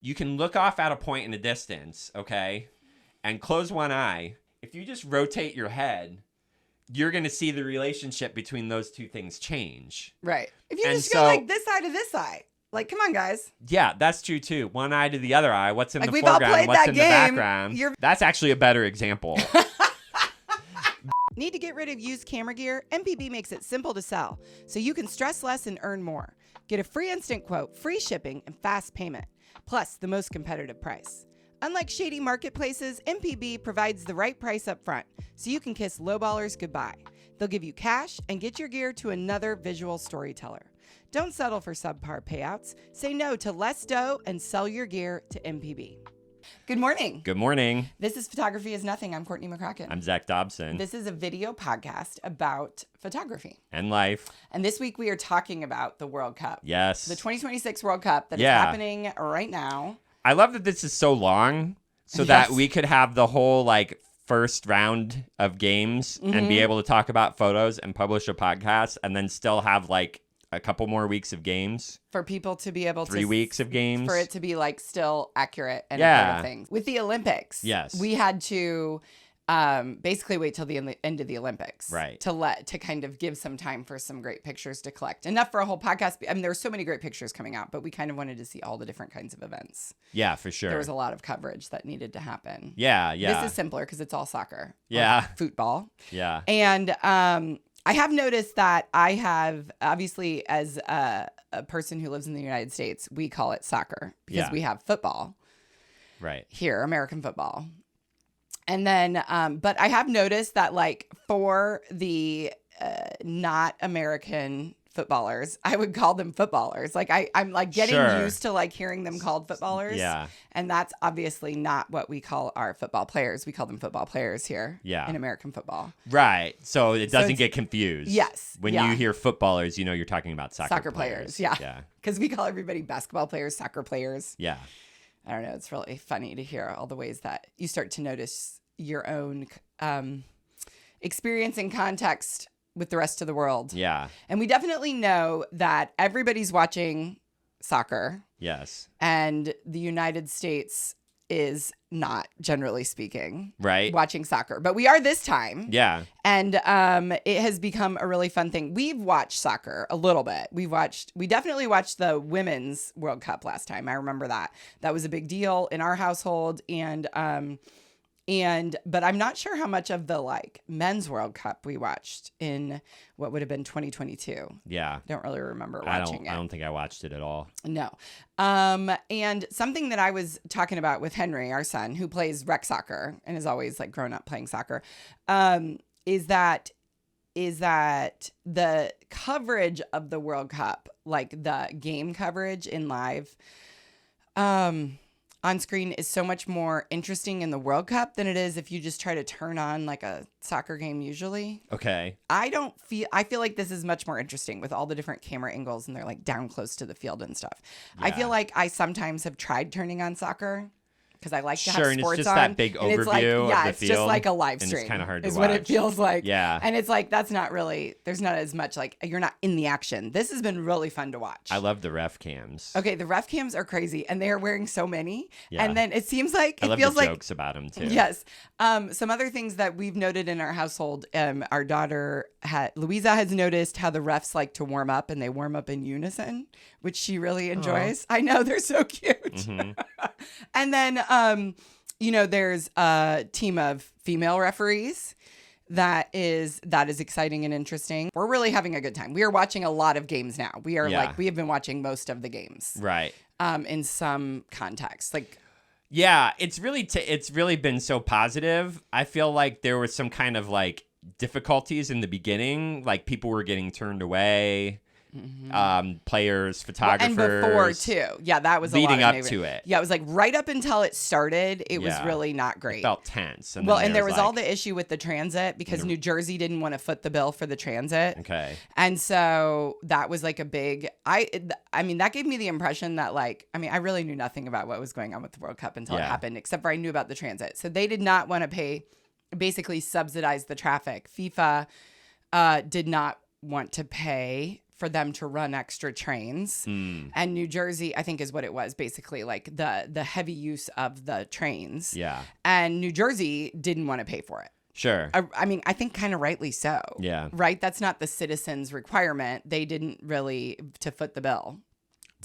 You can look off at a point in the distance, okay, and close one eye. If you just rotate your head, you're going to see the relationship between those two things change. Right. If you And just go like this eye to this eye. Like, come on, guys. Yeah, that's true, too. One eye to the other eye. What's in the we've all foreground? played What's that in game. the background? That's actually a better example. Need to get rid of used camera gear? MPB makes it simple to sell, so you can stress less and earn more. Get a free instant quote, free shipping, and fast payment, plus the most competitive price. Unlike shady marketplaces, MPB provides the right price up front, so you can kiss lowballers goodbye. They'll give you cash and get your gear to another visual storyteller. Don't settle for subpar payouts. Say no to less dough and sell your gear to MPB. Good morning. Good morning. This is Photography is Nothing. I'm Courtney McCracken. I'm Zach Dobson. This is a video podcast about photography. And life. And this week we are talking about the World Cup. Yes. The 2026 World Cup that is happening right now. I love that this is so long so that we could have the whole first round of games and be able to talk about photos and publish a podcast and then still have a couple more weeks of games. For people to be able to... 3 weeks of games. For it to be still accurate and ahead of things. With the Olympics, yes, we had to basically wait till the end of the Olympics. Right. To kind of give some time for some great pictures to collect. Enough for a whole podcast. I mean, there were so many great pictures coming out, but we kind of wanted to see all the different kinds of events. Yeah, for sure. There was a lot of coverage that needed to happen. Yeah. This is simpler because it's all soccer. Yeah. Football. Yeah. And I have noticed that I have, obviously, as a person who lives in the United States, we call it soccer because we have football. Right. Here, American football. And then, but I have noticed that for the not American footballers, I would call them footballers. I'm getting used to hearing them called footballers. Yeah. And that's obviously not what we call our football players. We call them football players here in American football. Right. So it doesn't get confused. Yes. When you hear footballers, you're talking about soccer players. Yeah. Yeah. Because we call everybody basketball players, soccer players. Yeah. I don't know. It's really funny to hear all the ways that you start to notice your own experience and context with the rest of the world. Yeah. And we definitely know that everybody's watching soccer. Yes. And the United States is not, generally speaking, watching soccer. But we are this time. Yeah. And it has become a really fun thing. We've watched soccer a little bit. We definitely watched the Women's World Cup last time. I remember that. That was a big deal in our household. But I'm not sure how much of the Men's World Cup we watched in what would have been 2022. Yeah. Don't really remember watching it. I don't think I watched it at all. No. And something that I was talking about with Henry, our son, who plays rec soccer and is always grown up playing soccer, is that the coverage of the World Cup, the game coverage in live, on screen is so much more interesting in the World Cup than it is if you just try to turn on a soccer game usually. Okay. I feel like this is much more interesting with all the different camera angles and they're down close to the field and stuff. Yeah. I feel like I sometimes have tried turning on soccer because I like to have sports on. Sure, and it's just that big overview of the field. Yeah, it's just like a live stream. And it's kind of hard to watch. Is what it feels like. Yeah. And it's that's not really, there's not as much, you're not in the action. This has been really fun to watch. I love the ref cams. Okay, the ref cams are crazy, and they are wearing so many. Yeah. And then it seems like, I it love feels the like. jokes about them, too. Yes. Some other things that we've noted in our household, our daughter, Louisa, has noticed how the refs like to warm up, and they warm up in unison, which she really enjoys. I know, they're so cute. Mm-hmm. And then, there's a team of female referees that is exciting and interesting. We're really having a good time. We are watching a lot of games now. We are we have been watching most of the games. Right. In some context. Yeah, it's really been so positive. I feel like there was some kind of difficulties in the beginning. People were getting turned away. Mm-hmm. Players, photographers, and before too. Yeah, that was leading a lot up to it. Yeah, it was right up until it started. It was really not great. It felt tense. And there was all the issue with the transit because New Jersey didn't want to foot the bill for the transit. Okay. And so that was a big. I mean, that gave me the impression that I really knew nothing about what was going on with the World Cup until it happened, except for I knew about the transit. So they did not want to basically subsidize the traffic. FIFA did not want to pay for them to run extra trains. And New Jersey, I think, is what it was, basically, like the heavy use of the trains. Yeah. And New Jersey didn't want to pay for it. Sure. I mean, I think kind of rightly so. Yeah. Right? That's not the citizens' requirement. They didn't really to foot the bill.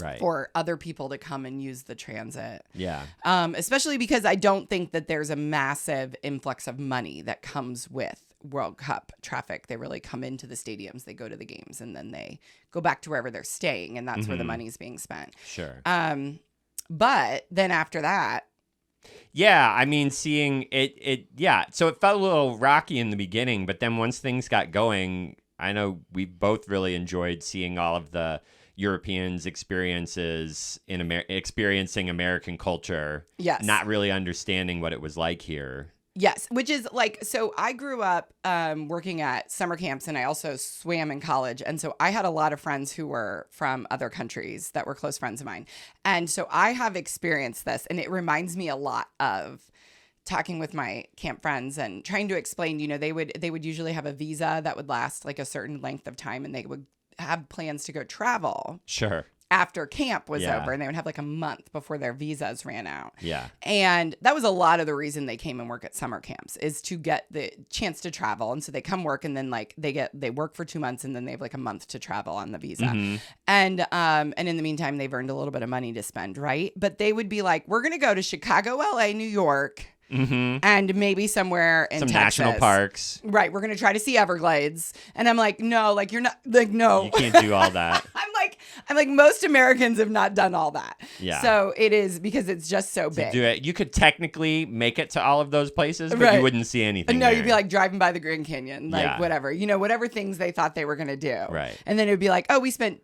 Right. For other people to come and use the transit. Yeah. Especially because I don't think that there's a massive influx of money that comes with World Cup traffic. They really come into the stadiums, they go to the games, and then they go back to wherever they're staying, and that's where the money's being spent. Sure. But then after that, yeah, I mean, seeing it, yeah. So it felt a little rocky in the beginning, but then once things got going, I know we both really enjoyed seeing all of the Europeans' experiences in experiencing American culture. Yes. Not really understanding what it was like here. Yes, which is like, so I grew up working at summer camps, and I also swam in college. And so I had a lot of friends who were from other countries that were close friends of mine. And so I have experienced this, and it reminds me a lot of talking with my camp friends and trying to explain, you know, they would usually have a visa that would last like a certain length of time, and they would have plans to go travel. Sure. After camp was Yeah. over, and they would have like a month before their visas ran out. Yeah. And that was a lot of the reason they came and work at summer camps, is to get the chance to travel. And so they come work, and then like they work for 2 months, and then they have like a month to travel on the visa. And in the meantime, they've earned a little bit of money to spend, right? But they would be like, we're going to go to Chicago, LA, New York, and maybe somewhere in some Texas. national parks. Right. We're going to try to see Everglades. And I'm like, no, like you're not, like, no. You can't do all that. I'm like, most Americans have not done all that. Yeah. So it is because it's just so big. Do it. You could technically make it to all of those places, but Right. you wouldn't see anything. No, there. you'd be like driving by the Grand Canyon, like Yeah. whatever, you know, whatever things they thought they were going to do. Right. And then it would be like, oh, we spent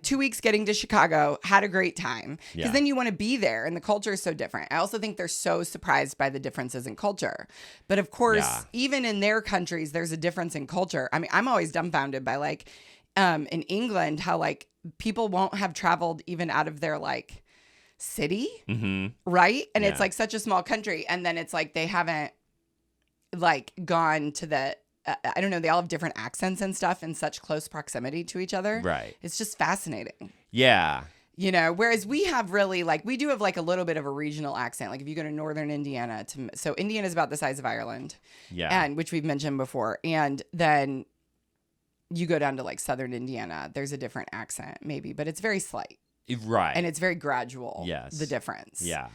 2 weeks getting to Chicago, had a great time. Because Yeah. then you want to be there, and the culture is so different. I also think they're so surprised by the differences in culture. But of course, Yeah. even in their countries, there's a difference in culture. I mean, I'm always dumbfounded by like in England, how like people won't have traveled even out of their like city. Right. And it's Yeah. like such a small country. And then it's like they haven't like gone to the I don't know, they all have different accents and stuff in such close proximity to each other. Right. It's just fascinating. Yeah. You know, whereas we have really like, we do have like a little bit of a regional accent. Like if you go to northern Indiana, so Indiana is about the size of Ireland. Yeah. And which we've mentioned before. And then you go down to like southern Indiana, there's a different accent maybe, but it's very slight. Right. And it's very gradual. Yes. The difference. Yeah.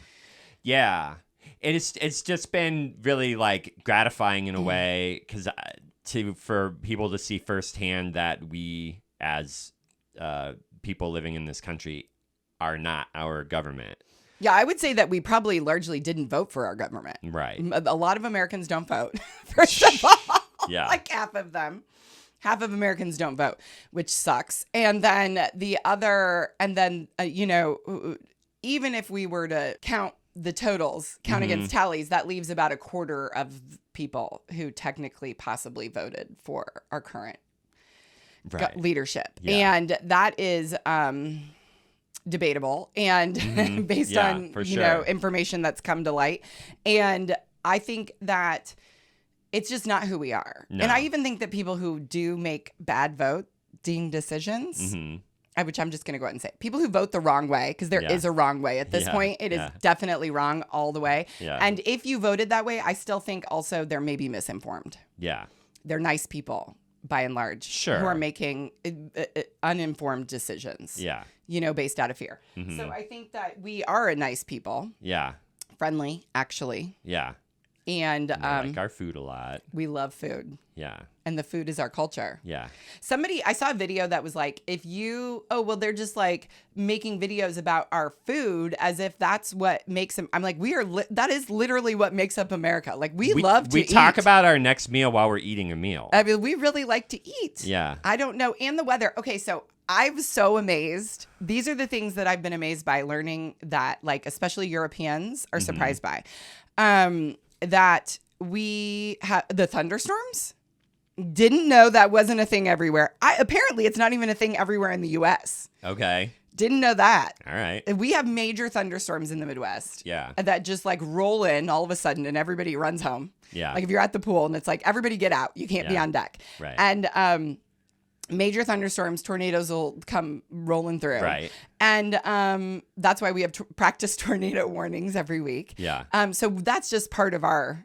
Yeah. It's just been really like gratifying in a way, because for people to see firsthand that we as people living in this country are not our government. Yeah, I would say that we probably largely didn't vote for our government. Right. A lot of Americans don't vote, first of all. Yeah. Like half of them. Half of Americans don't vote, which sucks. And then you know, even if we were to count the totals, count against tallies, that leaves about a quarter of people who technically possibly voted for our current leadership. Yeah. And that is debatable and based Yeah, on, for you sure. know, information that's come to light. And I think that it's just not who we are. No. And I even think that people who do make bad voting decisions, which I'm just going to go ahead and say, people who vote the wrong way, because there is a wrong way at this point. It is definitely wrong all the way. Yeah. And if you voted that way, I still think also they're maybe misinformed. Yeah. They're nice people, by and large, Sure. who are making uninformed decisions, Yeah. you know, based out of fear. So I think that we are a nice people, Yeah. friendly, actually. Yeah. And I like our food a lot. we love food. Yeah. And the food is our culture. Yeah. I saw a video that was like, they're just like making videos about our food as if that's what makes them. I'm like, that is literally what makes up America. Like we love to eat. We talk about our next meal while we're eating a meal. I mean, we really like to eat. Yeah. I don't know. And the weather. Okay, so I was so amazed. These are the things that I've been amazed by learning that, like, especially Europeans are surprised by. That we have the thunderstorms. Didn't know that wasn't a thing everywhere. Apparently, it's not even a thing everywhere in the U.S. Okay. Didn't know that. All right. We have major thunderstorms in the Midwest. Yeah. That just like roll in all of a sudden and everybody runs home. Yeah. Like if you're at the pool and it's like, everybody get out. You can't be on deck. Right. And major thunderstorms, tornadoes will come rolling through. Right. And that's why we have practice tornado warnings every week. Yeah. So that's just part of our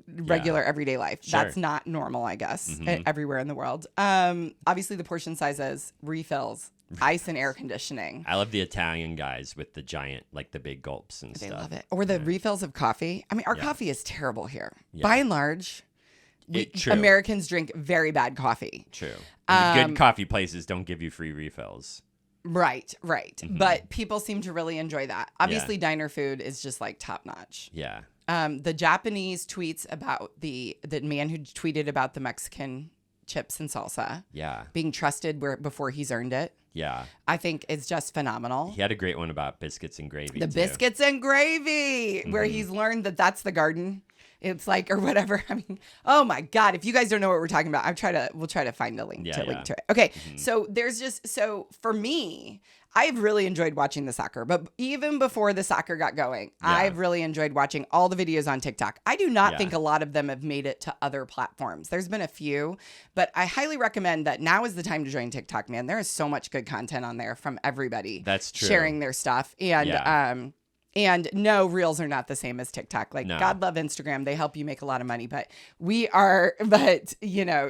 regular everyday life. Sure. That's not normal, I guess, everywhere in the world. Obviously, the portion sizes, refills, ice and air conditioning. I love the Italian guys with the giant, like the big gulps and stuff. They love it. Or the refills of coffee. I mean, our coffee is terrible here. Yeah. By and large, Americans drink very bad coffee. True. And the good coffee places don't give you free refills. Right. But people seem to really enjoy that. Obviously, diner food is just like top notch. Yeah. The Japanese tweets about the man who tweeted about the Mexican chips and salsa. Yeah. Being trusted before he's earned it. Yeah. I think it's just phenomenal. He had a great one about biscuits and gravy. Biscuits and gravy, where he's learned that that's the garden. It's like, or whatever. I mean, oh my God. If you guys don't know what we're talking about, we'll try to find a link to it. Okay. So so for me, I've really enjoyed watching the soccer, but even before the soccer got going, I've really enjoyed watching all the videos on TikTok. I do not think a lot of them have made it to other platforms. There's been a few, but I highly recommend that now is the time to join TikTok, man. There is so much good content on there from everybody. That's true. Sharing their stuff. And no, Reels are not the same as TikTok. Like, God love Instagram. They help you make a lot of money. But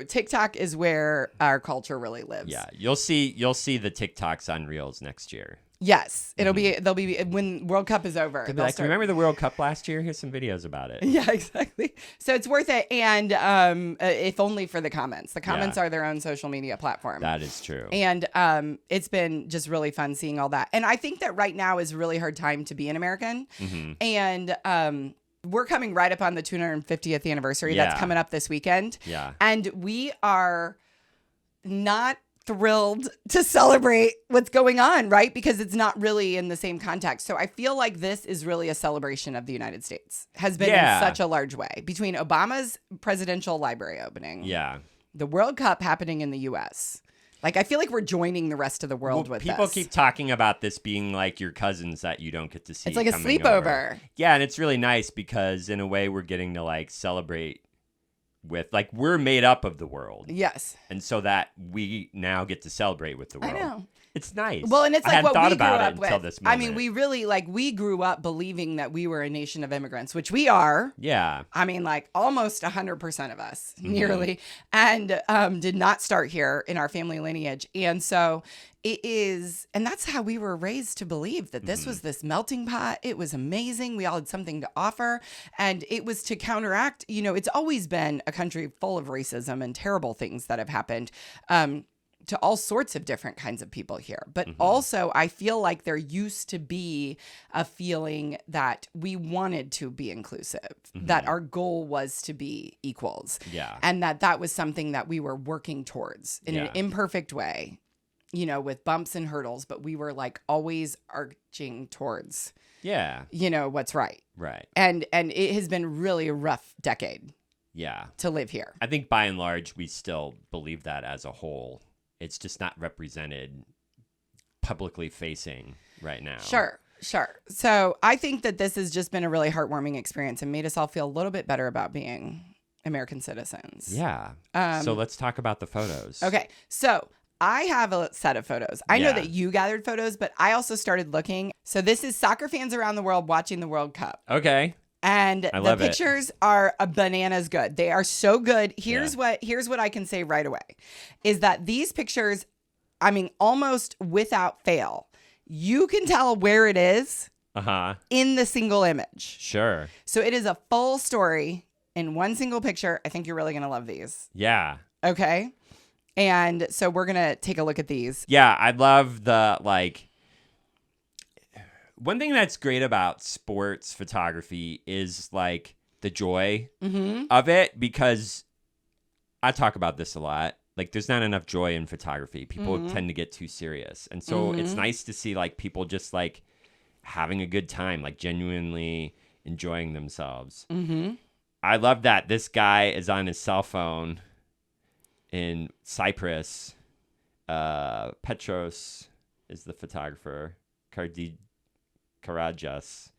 TikTok is where our culture really lives. Yeah. You'll see the TikToks on Reels next year. Yes. They'll be when World Cup is over. They'll be like, remember the World Cup last year? Here's some videos about it. Yeah, exactly. So it's worth it. And if only for the comments. The comments are their own social media platform. That is true. And it's been just really fun seeing all that. And I think that right now is a really hard time to be an American. And we're coming right up on the 250th anniversary. That's coming up this weekend. Yeah. And we are not thrilled to celebrate what's going on, right? Because it's not really in the same context. So I feel like this is really a celebration of the United States. Has been in such a large way. Between Obama's presidential library opening, the World Cup happening in the U.S. Like, I feel like we're joining the rest of the world with people this. Keep talking about this being like your cousins that you don't get to see. It's like a sleepover. Yeah, and it's really nice because in a way we're getting to like celebrate with, like, we're made up of the world. Yes. And so that we now get to celebrate with the world. I know. It's nice. Well, and it's like what we grew up with. Until this moment. I mean, we grew up believing that we were a nation of immigrants, which we are. Yeah. I mean, like almost 100% of us, nearly, and did not start here in our family lineage. And so it is, and that's how we were raised to believe that this was this melting pot. It was amazing. We all had something to offer. And it was to counteract, it's always been a country full of racism and terrible things that have happened. To all sorts of different kinds of people here. But also, I feel like there used to be a feeling that we wanted to be inclusive, that our goal was to be equals. Yeah. And that was something that we were working towards in an imperfect way, with bumps and hurdles, but we were like always arching towards, what's right. Right. And it has been really a rough decade. Yeah. To live here. I think by and large, we still believe that as a whole. It's just not represented publicly facing right now. Sure. So I think that this has just been a really heartwarming experience and made us all feel a little bit better about being American citizens. Yeah. So let's talk about the photos. Okay. So I have a set of photos. I know that you gathered photos, but I also started looking. So this is soccer fans around the world watching the World Cup. Okay. And the pictures are bananas good. They are so good. Here's what I can say right away is that these pictures, I mean, almost without fail, you can tell where it is in the single image. Sure. So it is a full story in one single picture. I think you're really going to love these. Yeah. Okay. And so we're going to take a look at these. Yeah. I love one thing that's great about sports photography is like the joy of it, because I talk about this a lot. Like, there's not enough joy in photography. People tend to get too serious. And so it's nice to see like people just like having a good time, like genuinely enjoying themselves. I love that this guy is on his cell phone in Cyprus. Petros is the photographer. Karajas.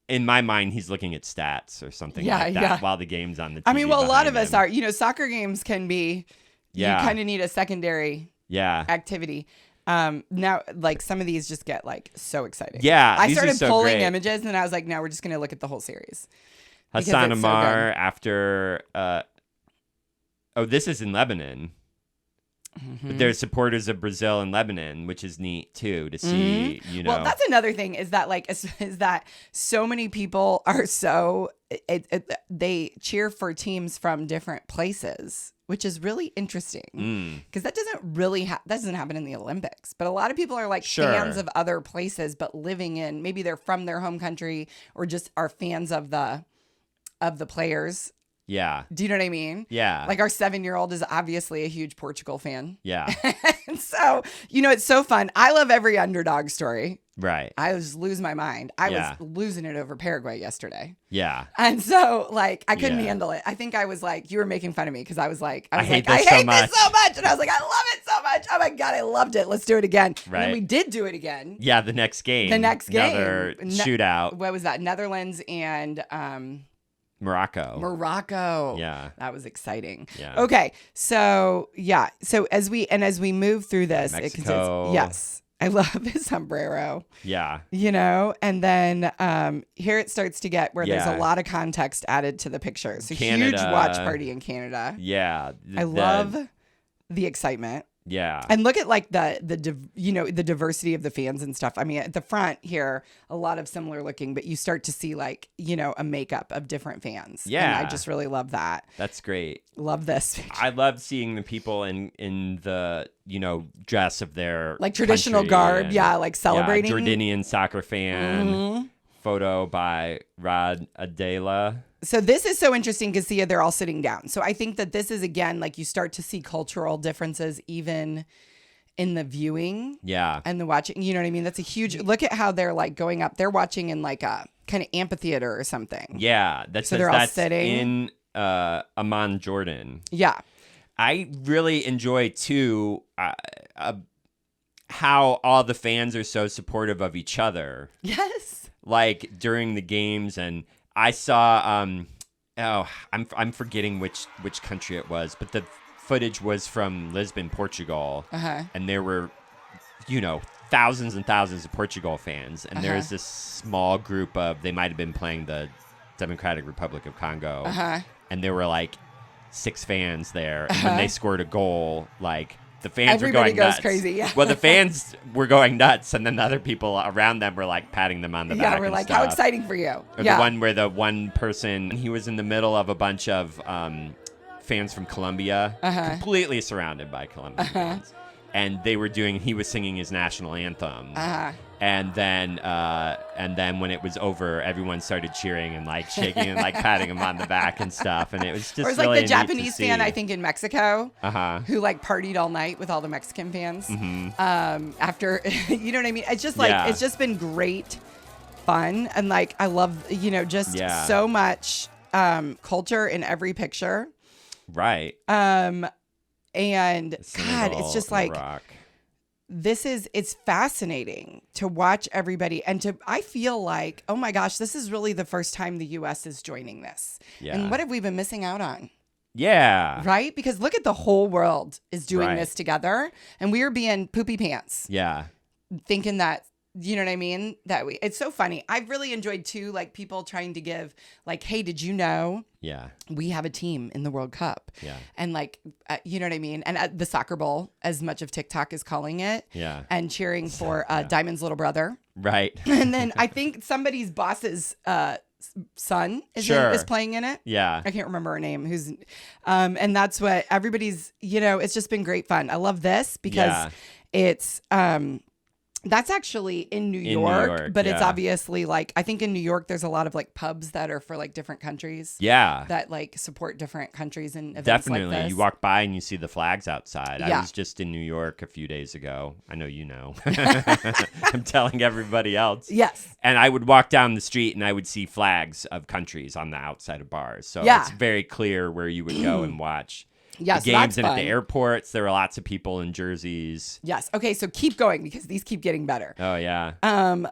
In my mind, he's looking at stats or something like that while the game's on the TV. I mean, well, a lot of us are. Soccer games can be Yeah. You kind of need a secondary activity. Now, like, some of these just get like so exciting. Yeah, I these started are so pulling great. images, and I was like, no, we're just gonna look at the whole series. Hassan Because it's so Amar good. after. This is in Lebanon. Mm-hmm. But there's supporters of Brazil and Lebanon, which is neat too to see. You know, Well, that's another thing is that like is that so many people are so they cheer for teams from different places, which is really interesting because that doesn't happen in the Olympics. But a lot of people are like fans of other places, but living in maybe they're from their home country or just are fans of the players. Yeah. Do you know what I mean? Yeah. Like our 7-year-old is obviously a huge Portugal fan. Yeah. And so, it's so fun. I love every underdog story. Right. I just lose my mind. I was losing it over Paraguay yesterday. Yeah. And so, like, I couldn't handle it. I think I was like, you were making fun of me because I was like, I hate this so so much. And I was like, I love it so much. Oh my God, I loved it. Let's do it again. Right. And then we did do it again. Yeah, the next game. Another shootout. What was that? Netherlands and Morocco. Yeah. That was exciting. Yeah. Okay. So, yeah. So as we move through this, Mexico. yes. I love his sombrero. Yeah. And then here it starts to get where there's Yeah. a lot of context added to the picture. So Canada. huge watch party in Canada. Yeah. I love the excitement. Yeah. And look at like the diversity of the fans and stuff. I mean, at the front here, a lot of similar looking, but you start to see like, a makeup of different fans. Yeah. And I just really love that. That's great. Love this. I love seeing the people in the, dress of their Like traditional country garb. and, Yeah. Like celebrating. Jordanian soccer fan. Photo by Rod Adela. So this is so interesting because they're all sitting down. So I think that this is, again, like you start to see cultural differences even in the viewing. Yeah. And the watching. You know what I mean? That's a huge, look at how they're like going up. They're watching in like a kind of amphitheater or something. Yeah. That's all sitting. In Amman, Jordan. Yeah. I really enjoy too how all the fans are so supportive of each other. Yes. Like during the games, and I saw I'm forgetting which country it was, but the footage was from Lisbon, Portugal, and there were thousands and thousands of Portugal fans, and there's this small group of, they might have been playing the Democratic Republic of Congo, and there were like 6 fans there, and when they scored a goal, like the fans Everybody were going goes nuts. crazy. Yeah. Well, the fans were going nuts, and then the other people around them were like patting them on the back. Yeah, we're like, how exciting for you. Or the one where the one person, he was in the middle of a bunch of fans from Colombia, completely surrounded by Colombian fans. And he was singing his national anthem. And then when it was over, everyone started cheering and like shaking and like patting him on the back and stuff. And it was just or it's really like the Japanese fan, I think, in Mexico, who like partied all night with all the Mexican fans. After, you know what I mean? It's just like, it's just been great fun. And like, I love, so much culture in every picture. Right. And God, it's just like, Iraq. it's fascinating to watch everybody I feel like, oh my gosh, this is really the first time the US is joining this. Yeah. And what have we been missing out on? Yeah. Right? Because look at the whole world is doing this together, and we are being poopy pants. Yeah. Thinking that, you know what I mean? It's so funny. I've really enjoyed too, like people trying to give like, hey, did you know? Yeah. We have a team in the World Cup. Yeah. And like, you know what I mean? And the soccer bowl, as much of TikTok is calling it. Yeah. And cheering for Diamond's little brother. Right. And then I think somebody's boss's son is playing in it. Yeah. I can't remember her name. And that's what everybody's, it's just been great fun. I love this because it's, that's actually in New York, but it's obviously like, I think in New York, there's a lot of like pubs that are for like different countries. Yeah. That like support different countries and events. Definitely. Like this. You walk by and you see the flags outside. Yeah. I was just in New York a few days ago. I know you know. I'm telling everybody else. Yes. And I would walk down the street and I would see flags of countries on the outside of bars. So it's very clear where you would go and watch. Yes, the games and at the airports, there were lots of people in jerseys. Yes. Okay, so keep going because these keep getting better. Oh yeah.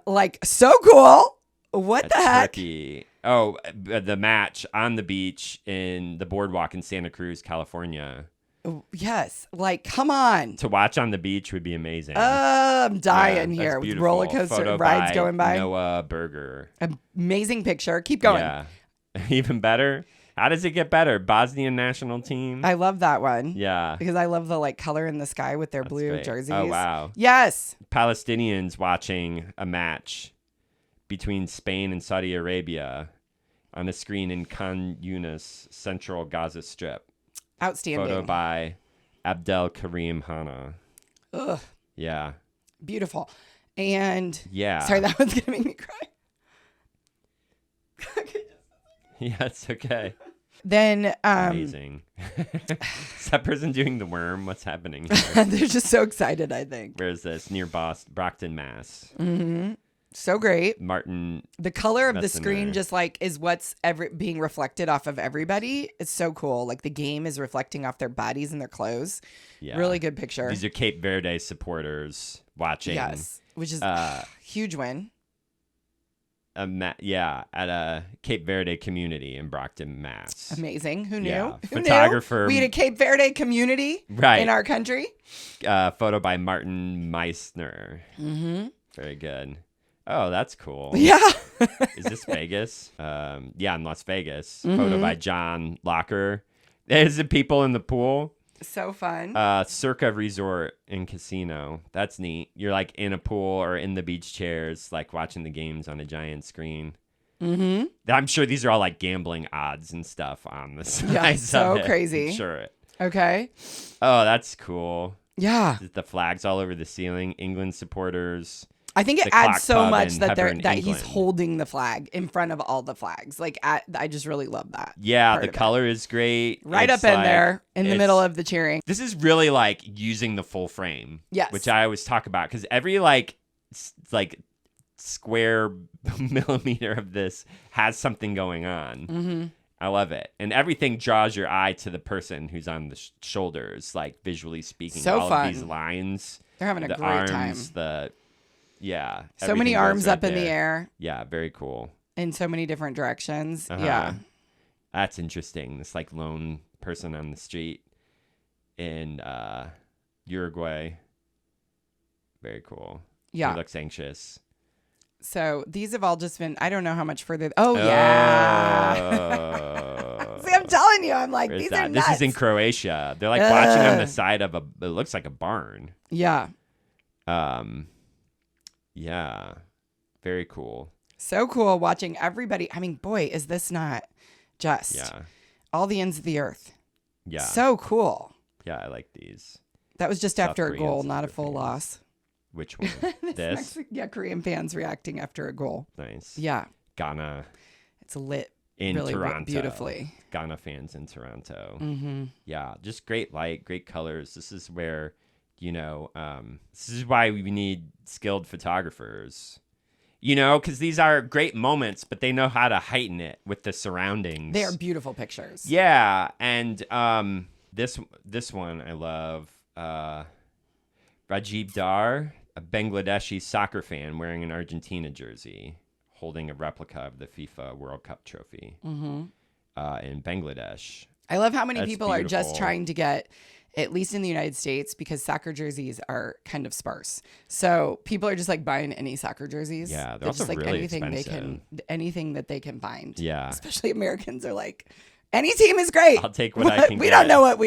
Like so cool. What the heck? Turkey. Oh, the match on the beach in the boardwalk in Santa Cruz, California. Yes. Like, come on. To watch on the beach would be amazing. I'm dying Yeah, here that's with beautiful. roller coaster Photo rides by going by. Noah Berger. Amazing picture. Keep going. Yeah. Even better. How does it get better? Bosnian national team. I love that one. Yeah. Because I love the like color in the sky with their blue great. jerseys. Oh, wow. Yes. Palestinians watching a match between Spain and Saudi Arabia on a screen in Khan Yunis, central Gaza Strip. Outstanding. Photo by Abdel Karim Hana. Ugh. Yeah. Beautiful. And Yeah. sorry, that one's going to make me cry. Yeah, it's okay. Then Amazing. Is that person doing the worm? What's happening here? they're just so excited, I think. Where is this? Near Brockton, Mass. Mm-hmm. So great. Martin. The color of the That's in screen there. just like is what's being reflected off of everybody. It's so cool. Like the game is reflecting off their bodies and their clothes. Yeah. Really good picture. These are Cape Verde supporters watching. Yes, which is a huge win. At a Cape Verde community in Brockton, Mass. Amazing. Who knew? Yeah. Who Photographer. knew? We had a Cape Verde community Right. in our country. Photo by Martin Meissner. Mm-hmm. Very good. Oh, that's cool. Yeah. Is this Vegas? Yeah, in Las Vegas. Mm-hmm. Photo by John Locker. There's the people in the pool. So fun. Circa Resort and Casino. That's neat. You're like in a pool or in the beach chairs, like watching the games on a giant screen. Mm-hmm. I'm sure these are all like gambling odds and stuff on the side. Yeah, so of it. crazy. I'm sure. Okay. Oh, that's cool. Yeah. The flags all over the ceiling. England supporters. I think it The Clock adds so Pub much in that Hebburn, he's England. holding the flag in front of all the flags. Like I just really love that. Yeah, part the of it. color is great. Right It's up in like- there in the it's- middle of the cheering. This is really like using the full frame. Yes. Which I always talk about because every like square millimeter of this has something going on. Mm-hmm. I love it. And everything draws your eye to the person who's on the shoulders, like visually speaking. So all fun. of these lines. They're having a the great arms, time. Yeah. So many everything arms goes right up in the there. air Yeah, very cool. in so many different directions. Uh-huh. Yeah. That's interesting. This like lone person on the street in Uruguay. Very cool. Yeah. He looks anxious. So these have all just been, I don't know how much further. Oh, yeah. See, I'm telling you, I'm like, Where's these that? are nuts. This is in Croatia. They're like watching on the side of it looks like a barn. Yeah. Yeah. Very cool. So cool watching everybody. I mean, boy, is this not just all the ends of the earth. Yeah. So cool. Yeah, I like these. That was just South after a Korean goal, not a soccer full fans. loss. Which one? This? Yeah, Korean fans reacting after a goal. Nice. Yeah. Ghana It's lit in really Toronto. beautifully. Ghana fans in Toronto. Mm-hmm. Yeah, just great light, great colors. This is where, this is why we need skilled photographers. Because these are great moments, but they know how to heighten it with the surroundings. They are beautiful pictures. Yeah, and this one I love. Rajiv Dar, a Bangladeshi soccer fan wearing an Argentina jersey, holding a replica of the FIFA World Cup trophy in Bangladesh. I love how many That's people are just beautiful. trying to get, at least in the United States, because soccer jerseys are kind of sparse. So people are just like buying any soccer jerseys. Yeah, they're also just like really anything that they can find. Yeah. Especially Americans are like, any team is great. I'll take what I can We get. don't know what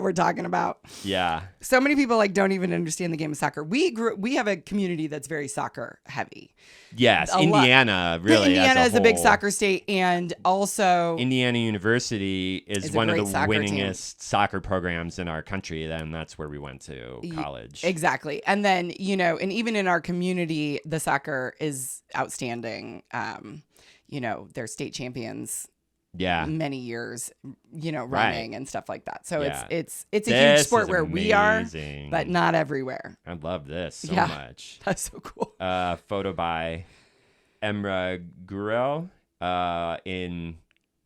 we're talking about. Yeah. So many people like don't even understand the game of soccer. We have a community that's very soccer heavy. Yes, A lot. Indiana really. Indiana as is a big whole. soccer state, and also Indiana University is It's a one of great the soccer team. winningest soccer programs in our country. Then that's where we went to college. Exactly. And then, and even in our community, the soccer is outstanding. They're state champions Yeah. many years, running and stuff like that. So Yeah. it's a huge This sport is where we are, amazing. but not everywhere. I love this so Yeah. much. That's so cool. Photo by Emre Gurel in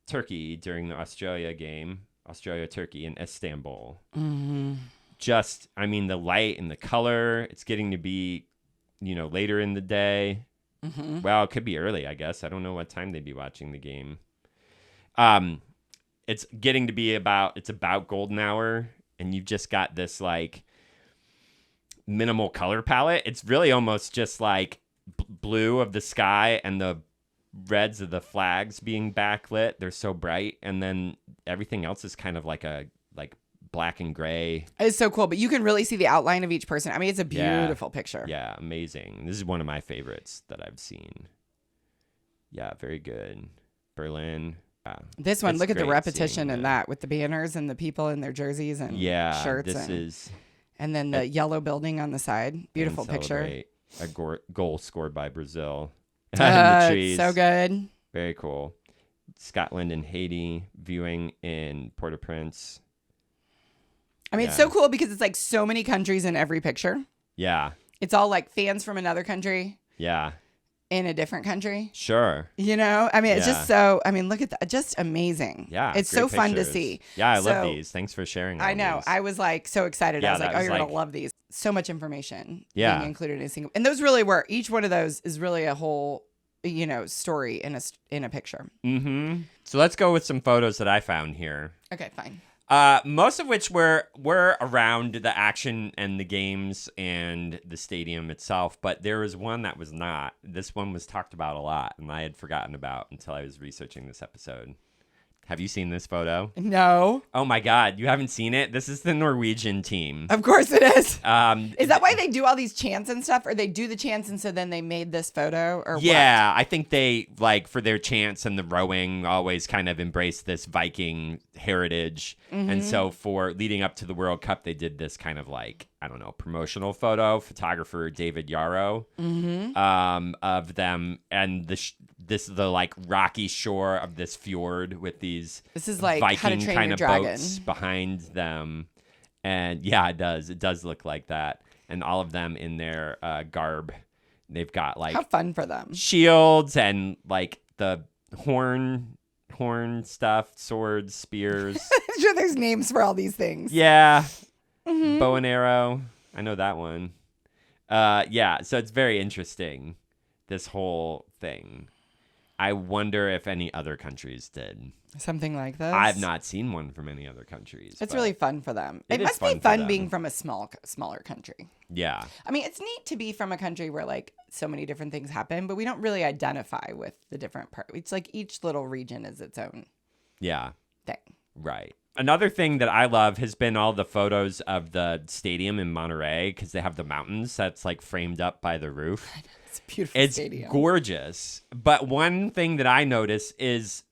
Turkey during the Australia-Turkey in Istanbul. Mm-hmm. The light and the color, it's getting to be, later in the day. Mm-hmm. Well, it could be early, I guess. I don't know what time they'd be watching the game. It's getting to be about golden hour and you've just got this like minimal color palette. It's really almost just like blue of the sky and the reds of the flags being backlit. They're so bright, and then everything else is kind of like a black and gray. It's so cool, but you can really see the outline of each person. I mean, it's a beautiful picture. Yeah, amazing. This is one of my favorites that I've seen. Yeah, very good. Berlin. This one, look at the repetition in that with the banners and the people in their jerseys and shirts. And then the yellow building on the side. Beautiful picture. A goal scored by Brazil. In the trees. So good. Very cool. Scotland and Haiti viewing in Port-au-Prince. I mean, it's so cool because it's like so many countries in every picture. Yeah. It's all like fans from another country. Yeah. In a different country. Sure. You know, I mean, it's just so, I mean, look at that. Just amazing. Yeah. It's so fun to see. Yeah, I love these. Thanks for sharing all I know. These. I was like so excited. I was like, oh, you're going to love these. So much information being included in a single. And those really were, each one of those is really a whole, you know, story in a picture. Mm-hmm. So let's go with some photos that I found here. Okay, fine. Most of which were around the action and the games and the stadium itself, but there was one that was not. This one was talked about a lot, and I had forgotten about until I was researching this episode. Have you seen this photo? No. Oh my God, you haven't seen it? This is the Norwegian team. Of course it is. Is that why they do all these chants and stuff? Or they do the chants and so then they made this photo? Or yeah, what? I think they, like, for their chants and the rowing, always kind of embrace this Viking heritage. Mm-hmm. And so for leading up to the World Cup, they did this kind of like, I don't know, promotional photo. Photographer David Yarrow of them and the like rocky shore of this fjord with these like Viking kind of boats behind them. And yeah, it does look like that. And all of them in their garb. They've got like how fun for them. Shields and like the horn stuff, swords, spears. I'm sure there's names for all these things. Yeah. Mm-hmm. Bow and arrow. I know that one. Yeah, so it's very interesting, this whole thing. I wonder if any other countries did something like this. I've not seen one from any other countries. It's really fun for them. It must be fun being from a smaller country. Yeah. I mean, it's neat to be from a country where like so many different things happen, but we don't really identify with the different parts. It's like each little region is its own thing. Right. Another thing that I love has been all the photos of the stadium in Monterey because they have the mountains that's like framed up by the roof. It's a beautiful stadium. It's gorgeous. But one thing that I notice is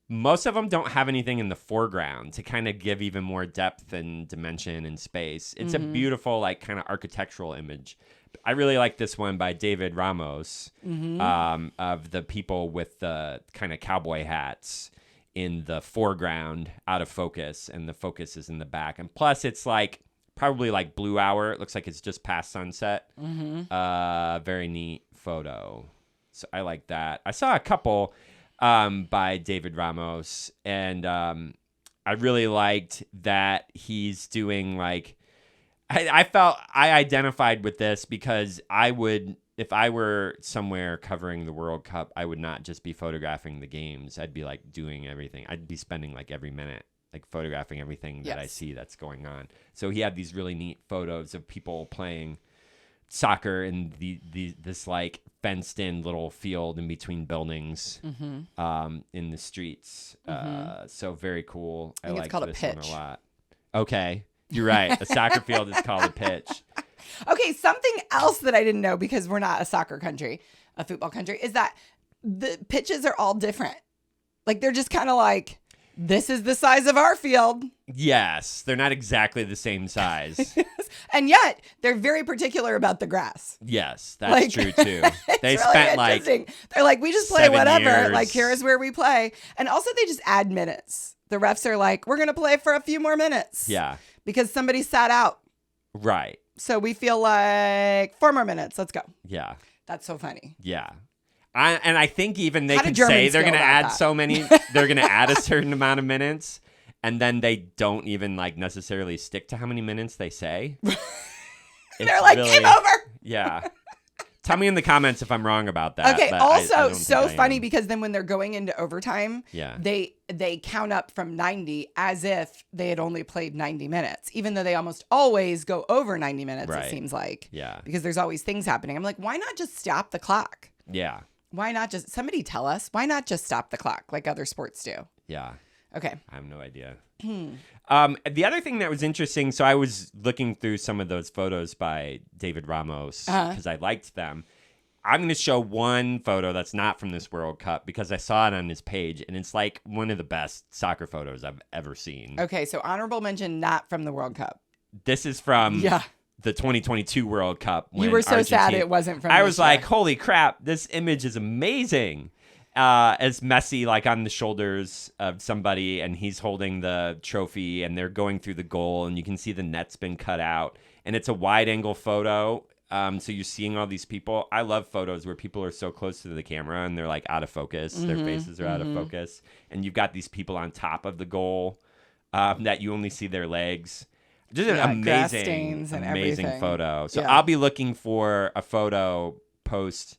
most of them don't have anything in the foreground to kind of give even more depth and dimension and space. It's a beautiful, like, kind of architectural image. I really like this one by David Ramos of the people with the kind of cowboy hats in the foreground, out of focus, and the focus is in the back. And plus, it's like probably like blue hour. It looks like it's just past sunset. Very neat photo. So I like that. I saw a couple by David Ramos, and I really liked that he's doing like. I felt I identified with this because I would. If I were somewhere covering the World Cup, I would not just be photographing the games. I'd be like doing everything. I'd be spending like every minute like photographing everything that I see that's going on. So he had these really neat photos of people playing soccer in this like fenced in little field in between buildings in the streets. So very cool. I like this one a lot. Okay, you're right. A soccer field is called a pitch. Okay, something else that I didn't know because we're not a soccer country, a football country, is that the pitches are all different. Like they're just kind of like, this is the size of our field. Yes, they're not exactly the same size. And yet, they're very particular about the grass. Yes, that's true too. They really spent like they're like, we just play whatever. Years. Like, here's where we play. And also they just add minutes. The refs are like, we're going to play for a few more minutes. Yeah. Because somebody sat out. Right. So we feel like 4 more minutes. Let's go. Yeah. That's so funny. Yeah. And I think even they could say they're going to add so many, they're going to add a certain amount of minutes, and then they don't even like necessarily stick to how many minutes they say. They're like, game over. Yeah. Tell me in the comments if I'm wrong about that. Okay, but also I don't so think I funny am. because then when they're going into overtime, they count up from 90 as if they had only played 90 minutes, even though they almost always go over 90 minutes, Right. it seems like. Yeah. Because there's always things happening. I'm like, why not just stop the clock? Yeah. Why not just, somebody tell us, why not just stop the clock like other sports do? Yeah. Okay. I have no idea. The other thing that was interesting, so I was looking through some of those photos by David Ramos because I liked them. I'm going to show one photo that's not from this World Cup because I saw it on his page, and it's like one of the best soccer photos I've ever seen. Okay, so honorable mention, not from the World Cup. This is from the 2022 World Cup. You were so sad it wasn't from I was like, holy crap, this image is amazing. As Messi like on the shoulders of somebody and he's holding the trophy and they're going through the goal and you can see the net's been cut out and it's a wide angle photo. So you're seeing all these people. I love photos where people are so close to the camera and they're like out of focus. Their faces are out of focus. And you've got these people on top of the goal that you only see their legs. Just an amazing photo. So I'll be looking for a photo post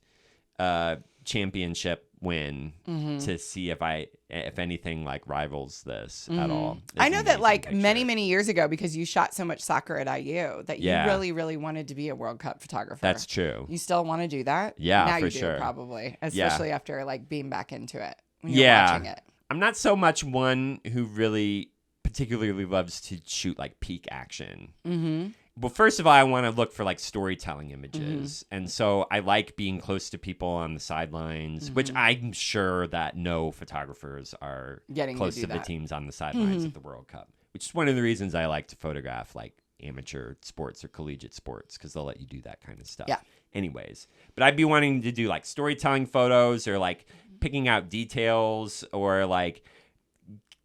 championship win to see if anything like rivals this at all. I know that like many years ago, because you shot so much soccer at IU, that you really, really wanted to be a World Cup photographer. That's true. You still want to do that? Yeah, now for you do, sure. probably, especially after like being back into it when you're watching it. I'm not so much one who really particularly loves to shoot like peak action. Well, first of all, I want to look for like storytelling images. And so I like being close to people on the sidelines, which I'm sure that no photographers are getting close to the teams on the sidelines of the World Cup, which is one of the reasons I like to photograph like amateur sports or collegiate sports because they'll let you do that kind of stuff. Yeah. Anyways, but I'd be wanting to do like storytelling photos or like picking out details or like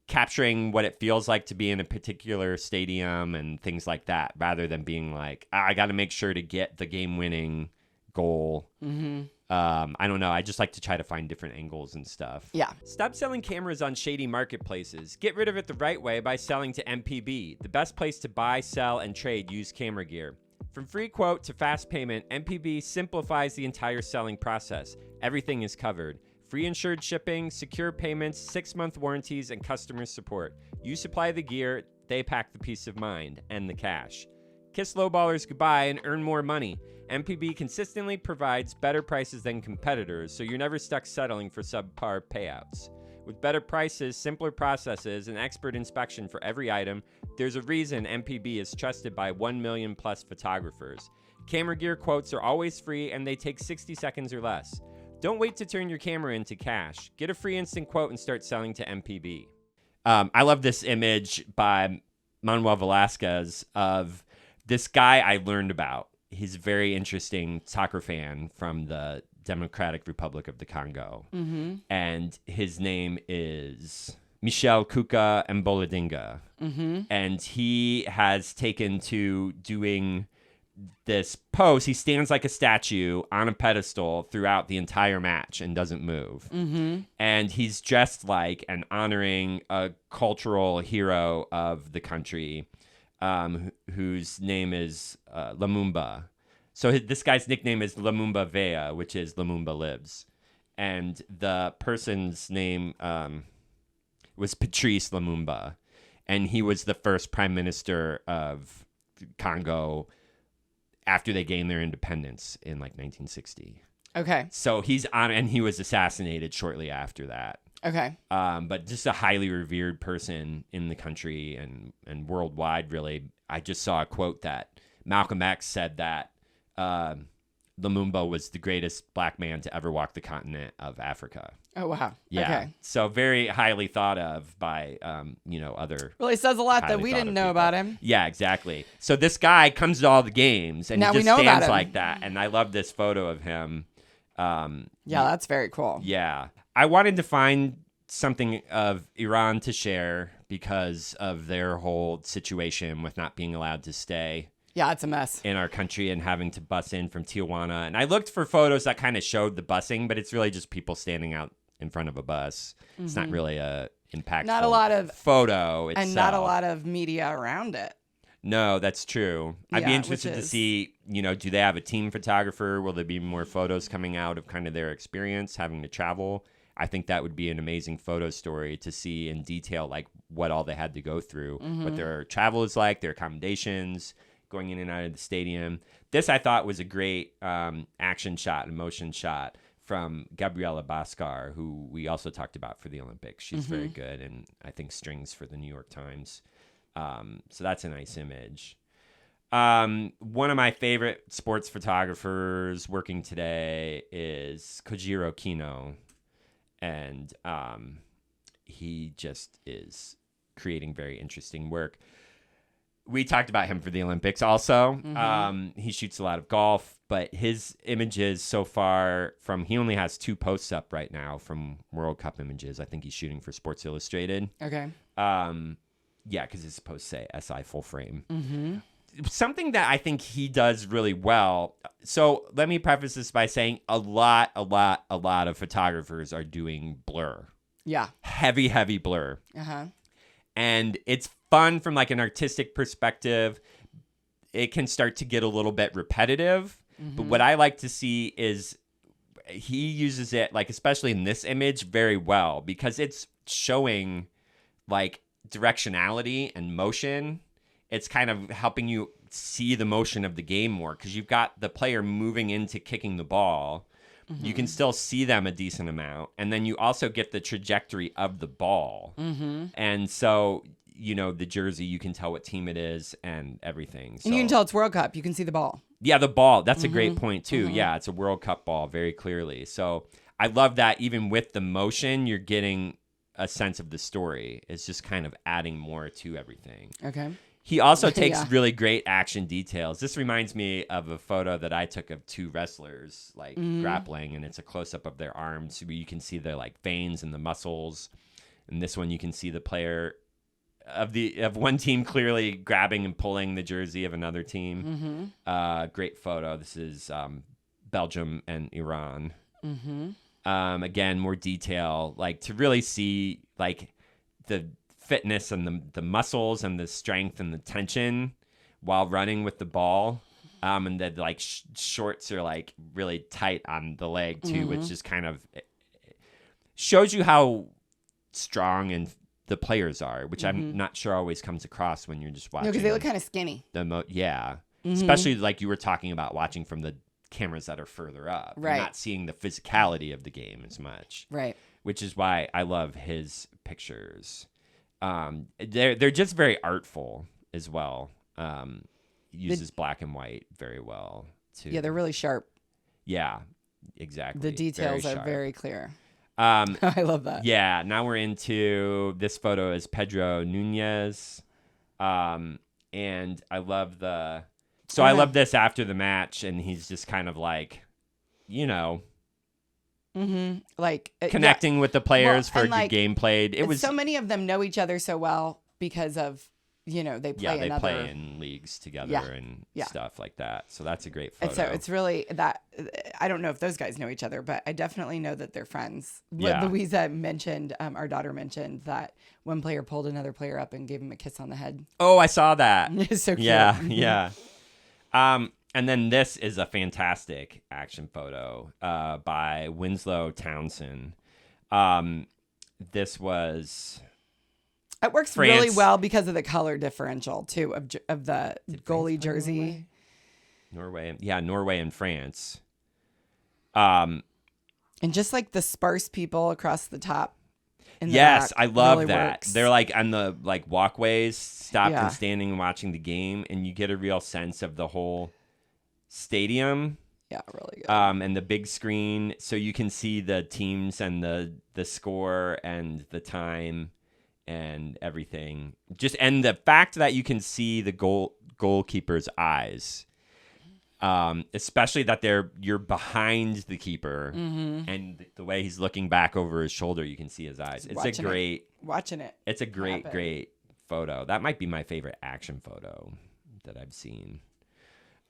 capturing what it feels like to be in a particular stadium and things like that, rather than being like, I got to make sure to get the game-winning goal. I don't know. I just like to try to find different angles and stuff. Yeah. Stop selling cameras on shady marketplaces. Get rid of it the right way by selling to MPB, the best place to buy, sell, and trade used camera gear. From free quote to fast payment, MPB simplifies the entire selling process. Everything is covered. Free insured shipping, secure payments, 6-month warranties, and customer support. You supply the gear, they pack the peace of mind and the cash. Kiss lowballers goodbye and earn more money. MPB consistently provides better prices than competitors, so you're never stuck settling for subpar payouts. With better prices, simpler processes, and expert inspection for every item, there's a reason MPB is trusted by 1 million plus photographers. Camera gear quotes are always free and they take 60 seconds or less. Don't wait to turn your camera into cash. Get a free instant quote and start selling to MPB. I love this image by Manuel Velasquez of this guy I learned about. He's a very interesting soccer fan from the Democratic Republic of the Congo. And his name is Michel Nkuka Mboladinga. And he has taken to doing this pose. He stands like a statue on a pedestal throughout the entire match and doesn't move. And he's dressed like and honoring a cultural hero of the country, whose name is Lumumba. So this guy's nickname is Lumumba Vea, which is Lumumba lives. And the person's name was Patrice Lumumba. And he was the first prime minister of Congo after they gained their independence in like 1960. Okay. So he's on, and he was assassinated shortly after that. Okay. But just a highly revered person in the country and worldwide, really. I just saw a quote that Malcolm X said that Lumumba was the greatest black man to ever walk the continent of Africa. Oh, wow. Yeah. Okay. So very highly thought of by, other. Well, he says a lot that we didn't know about him. Yeah, exactly. So this guy comes to all the games and now he we just know stands about him. like that. And I love this photo of him. Yeah, that's very cool. Yeah. I wanted to find something of Iran to share because of their whole situation with not being allowed to stay. Yeah, it's a mess in our country and having to bus in from Tijuana. And I looked for photos that kind of showed the busing, but it's really just people standing out in front of a bus. It's not really a impactful not a lot of photo itself. And not a lot of media around it. No, that's true. I'd be Yeah, interested to see, do they have a team photographer? Will there be more photos coming out of kind of their experience having to travel? I think that would be an amazing photo story to see in detail, like what all they had to go through, what their travel is like, their accommodations, going in and out of the stadium. This I thought was a great action shot, and motion shot from Gabriela Bhaskar, who we also talked about for the Olympics. She's very good, and I think strings for the New York Times. So that's a nice image. One of my favorite sports photographers working today is Kohjiro Kinno. And he just is creating very interesting work. We talked about him for the Olympics also. He shoots a lot of golf, but his images so far he only has 2 posts up right now from World Cup images. I think he's shooting for Sports Illustrated. Okay. Yeah, because his posts say SI full frame. Something that I think he does really well. So let me preface this by saying a lot of photographers are doing blur. Yeah. Heavy blur. Uh-huh. And it's fun from like an artistic perspective. It can start to get a little bit repetitive. But what I like to see is he uses it, like especially in this image, very well, because it's showing like directionality and motion. It's kind of helping you see the motion of the game more because you've got the player moving into kicking the ball. You can still see them a decent amount. And then you also get the trajectory of the ball. And so, the jersey, you can tell what team it is and everything. So, and you can tell it's World Cup. You can see the ball. Yeah, the ball. That's a great point, too. Yeah, it's a World Cup ball very clearly. So I love that even with the motion, you're getting a sense of the story. It's just kind of adding more to everything. Okay. He also takes really great action details. This reminds me of a photo that I took of 2 wrestlers like grappling, and it's a close-up of their arms where you can see the like veins and the muscles. And this one you can see the player of one team clearly grabbing and pulling the jersey of another team. Great photo. This is Belgium and Iran. Again, more detail, like to really see like the fitness and the muscles and the strength and the tension while running with the ball. And the like shorts are like really tight on the leg too, which just kind of shows you how strong and the players are, which I'm not sure always comes across when you're just watching. No, because they look kind of skinny. Especially like you were talking about watching from the cameras that are further up. Right. You're not seeing the physicality of the game as much. Right. Which is why I love his pictures. They're just very artful as well. Uses black and white very well too. Yeah, they're really sharp. Yeah, exactly. The details are very clear. I love that. Yeah, now we're into this photo is Pedro Nunez. And I love I love this after the match, and he's just kind of like, like connecting with the players for a good game played. It was so many of them know each other so well because of they play play in leagues together and stuff like that. So that's a great photo. And so it's really that I don't know if those guys know each other, but I definitely know that they're friends. Yeah. Louisa mentioned, our daughter mentioned that one player pulled another player up and gave him a kiss on the head. Oh, I saw that. It's so cute. Yeah. And then this is a fantastic action photo by Winslow Townsend. This was... It works really well because of the color differential, too, of the goalie jersey. Norway and France. And just like the sparse people across the top. Yes, I love really that. Works. They're like on the walkways, stopped and standing and watching the game, and you get a real sense of the whole stadium. Yeah, really good. And the big screen, so you can see the teams and the score and the time and everything. And the fact that you can see the goalkeeper's eyes, especially that you're behind the keeper, and the way he's looking back over his shoulder, you can see his eyes. It's a great great photo. That might be my favorite action photo that I've seen.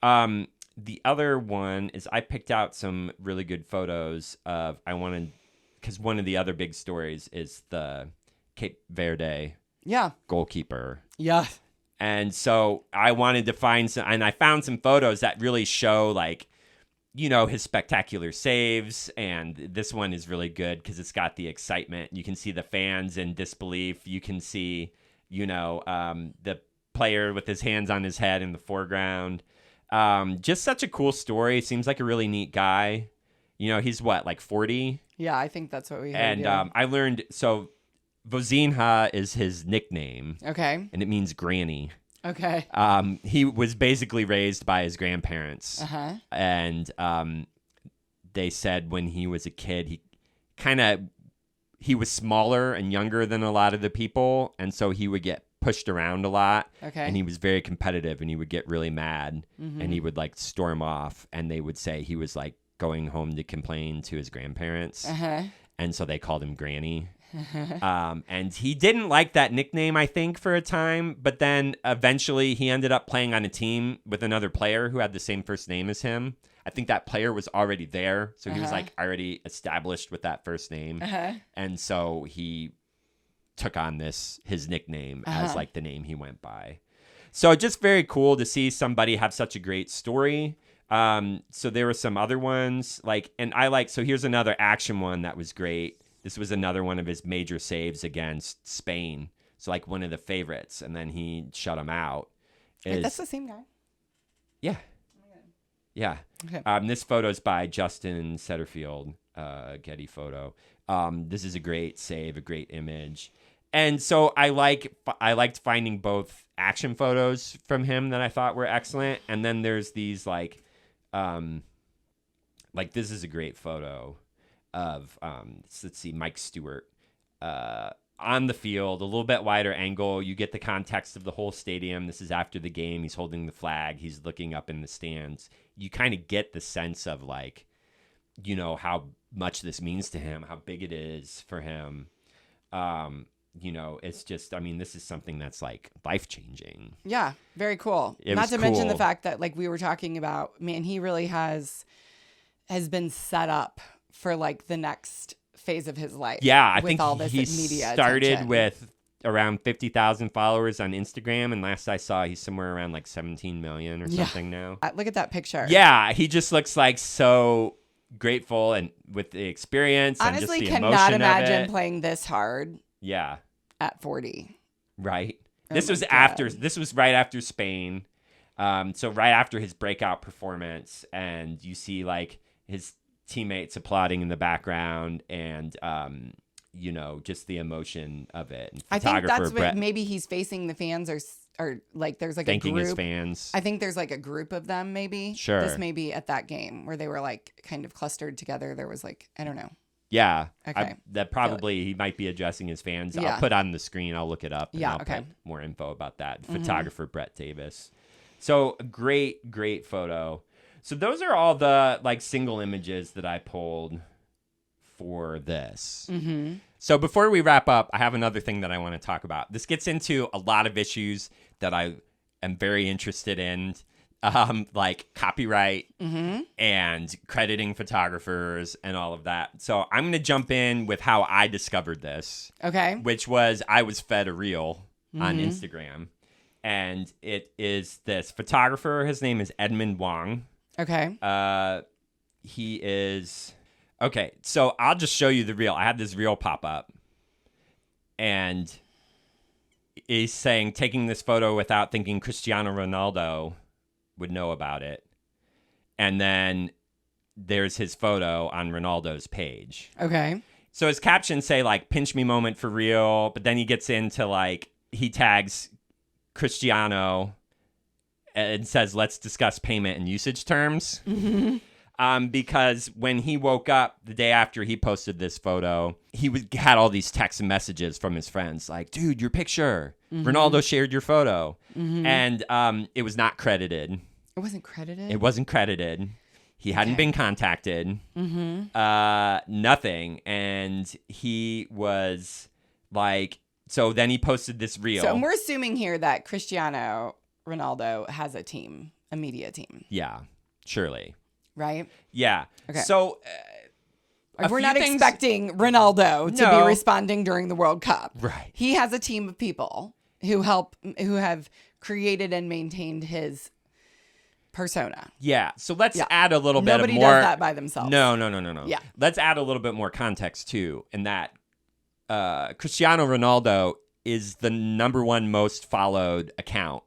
The other one is I picked out some really good photos because one of the other big stories is the Cape Verde goalkeeper. Yeah. And so I wanted to find some, and I found some photos that really show like, his spectacular saves. And this one is really good because it's got the excitement. You can see the fans in disbelief. You can see, the player with his hands on his head in the foreground. Just such a cool story. Seems like a really neat guy. He's what, like 40? Yeah, I think that's what we heard. And I learned, so Vozinha is his nickname. Okay. And it means granny. Okay. He was basically raised by his grandparents. Uh-huh. And they said when he was a kid, he was smaller and younger than a lot of the people. And so he would get pushed around a lot. Okay. And he was very competitive and he would get really mad Mm-hmm. and he would like storm off. And they would say he was like going home to complain to his grandparents. Uh-huh. And so they called him Granny. And he didn't like that nickname, I think, for a time. But then eventually he ended up playing on a team with another player who had the same first name as him. I think that player was already there. So he was like already established with that first name. And so he took on his nickname as like the name he went by. So just very cool to see somebody have such a great story. So there were some other ones so here's another action one that was great. This was another one of his major saves against Spain. So like one of the favorites, and then he shut him out. Wait, that's the same guy? Yeah. Oh my God. Yeah. Okay. This photo's by Justin Setterfield, Getty photo. This is a great save, a great image. And so I liked finding both action photos from him that I thought were excellent. And then there's these this is a great photo of let's see, Mike Stewart on the field, a little bit wider angle. You get the context of the whole stadium. This is after the game. He's holding the flag. He's looking up in the stands. You kind of get the sense of how much this means to him, how big it is for him. It's just, this is something that's like life-changing. Yeah, very cool. Not to mention the fact that like we were talking about, man, he really has been set up for like the next phase of his life. Yeah, I think all this he media started attention. with around 50,000 followers on Instagram, and last I saw, he's somewhere around like 17 million or something now. Look at that picture. Yeah, he just looks like so grateful and with the experience. Honestly, and just the cannot emotion imagine of it. playing this hard. Yeah, at 40. Right. Oh This was right after Spain. So right after his breakout performance, and you see like his teammates applauding in the background, and just the emotion of it. And I think that's what maybe he's facing the fans, or like there's like thanking a group. His fans. I think there's like a group of them maybe. Sure. This may be at that game where they were like kind of clustered together. There was like, I don't know. Yeah. Okay. That probably he might be addressing his fans. Yeah. I'll put on the screen. I'll look it up. And I'll put more info about that. Photographer Brett Davis. So great, great photo. So those are all the like single images that I pulled for this. Mm-hmm. So before we wrap up, I have another thing that I want to talk about. This gets into a lot of issues that I am very interested in. Like copyright and crediting photographers and all of that. So I'm going to jump in with how I discovered this. Okay. Which was I was fed a reel on Instagram. And it is this photographer. His name is Edmund Wong. Okay. He is... Okay, so I'll just show you the reel. I had this reel pop up. And he's saying, taking this photo without thinking Cristiano Ronaldo would know about it. And then there's his photo on Ronaldo's page. Okay. So his captions say like pinch me moment for real, but then he gets into like he tags Cristiano and says let's discuss payment and usage terms. Because when he woke up the day after he posted this photo, he had all these texts and messages from his friends like, dude, your picture. Ronaldo shared your photo. And it was not credited. It wasn't credited? It wasn't credited. He hadn't been contacted. Nothing. And he was like, so then he posted this reel. So we're assuming here that Cristiano Ronaldo has a team, a media team. Yeah, surely. Right? Yeah. Okay. So we're not expecting Ronaldo to be responding during the World Cup. Right. He has a team of people who have created and maintained his persona. Yeah. So let's add a little bit Nobody more. does that by themselves. No. Yeah. Let's add a little bit more context too, in that Cristiano Ronaldo is the #1 most followed account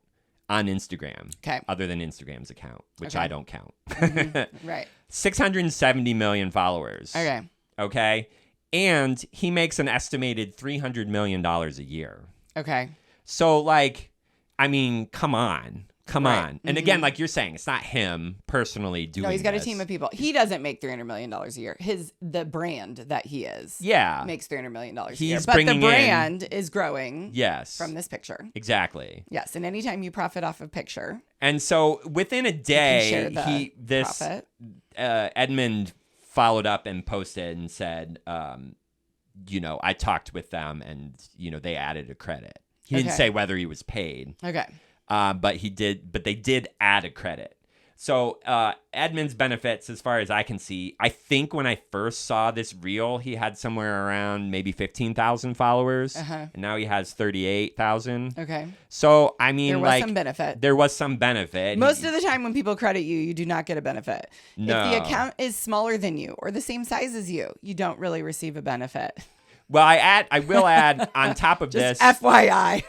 on Instagram. Okay. Other than Instagram's account, which I don't count. Right. 670 million followers. Okay. Okay. And he makes an estimated $300 million a year. Okay. So, like, I mean, come on. Right. And again, like you're saying, it's not him personally doing this. No, he's got a team of people. He doesn't make $300 million a year. The brand that he is makes $300 million a year. But the brand is growing from this picture. Exactly. Yes. And anytime you profit off a picture. And so within a day, Edmund followed up and posted and said, I talked with them and, they added a credit. He didn't say whether he was paid. Okay. But they did add a credit. So Edmund's benefits, as far as I can see, I think when I first saw this reel, he had somewhere around maybe 15,000 followers. And now he has 38,000. Okay. So, I mean, there was some benefit. Most of the time when people credit you, you do not get a benefit. No. If the account is smaller than you or the same size as you, you don't really receive a benefit. Well, I will add on top of Just this. FYI.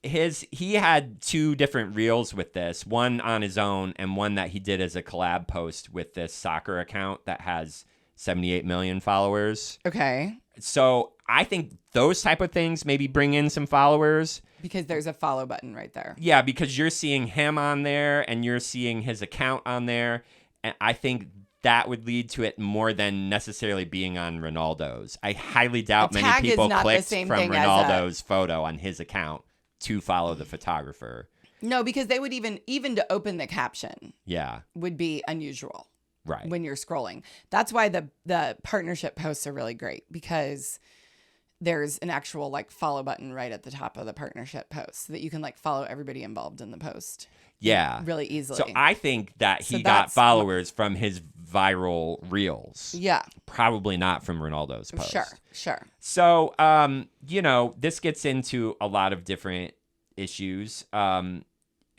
He had 2 different reels with this, one on his own and one that he did as a collab post with this soccer account that has 78 million followers. Okay. So I think those type of things maybe bring in some followers. Because there's a follow button right there. Yeah, because you're seeing him on there and you're seeing his account on there. And I think that would lead to it more than necessarily being on Ronaldo's. I highly doubt many people clicked from Ronaldo's photo on his account to follow the photographer. No, because they would even to open the caption. Yeah. Would be unusual. Right. When you're scrolling. That's why the partnership posts are really great, because there's an actual follow button right at the top of the partnership post so that you can follow everybody involved in the post. Yeah. Really easily. So I think that he got followers from his viral reels. Yeah. Probably not from Ronaldo's post. Sure. So, this gets into a lot of different issues. So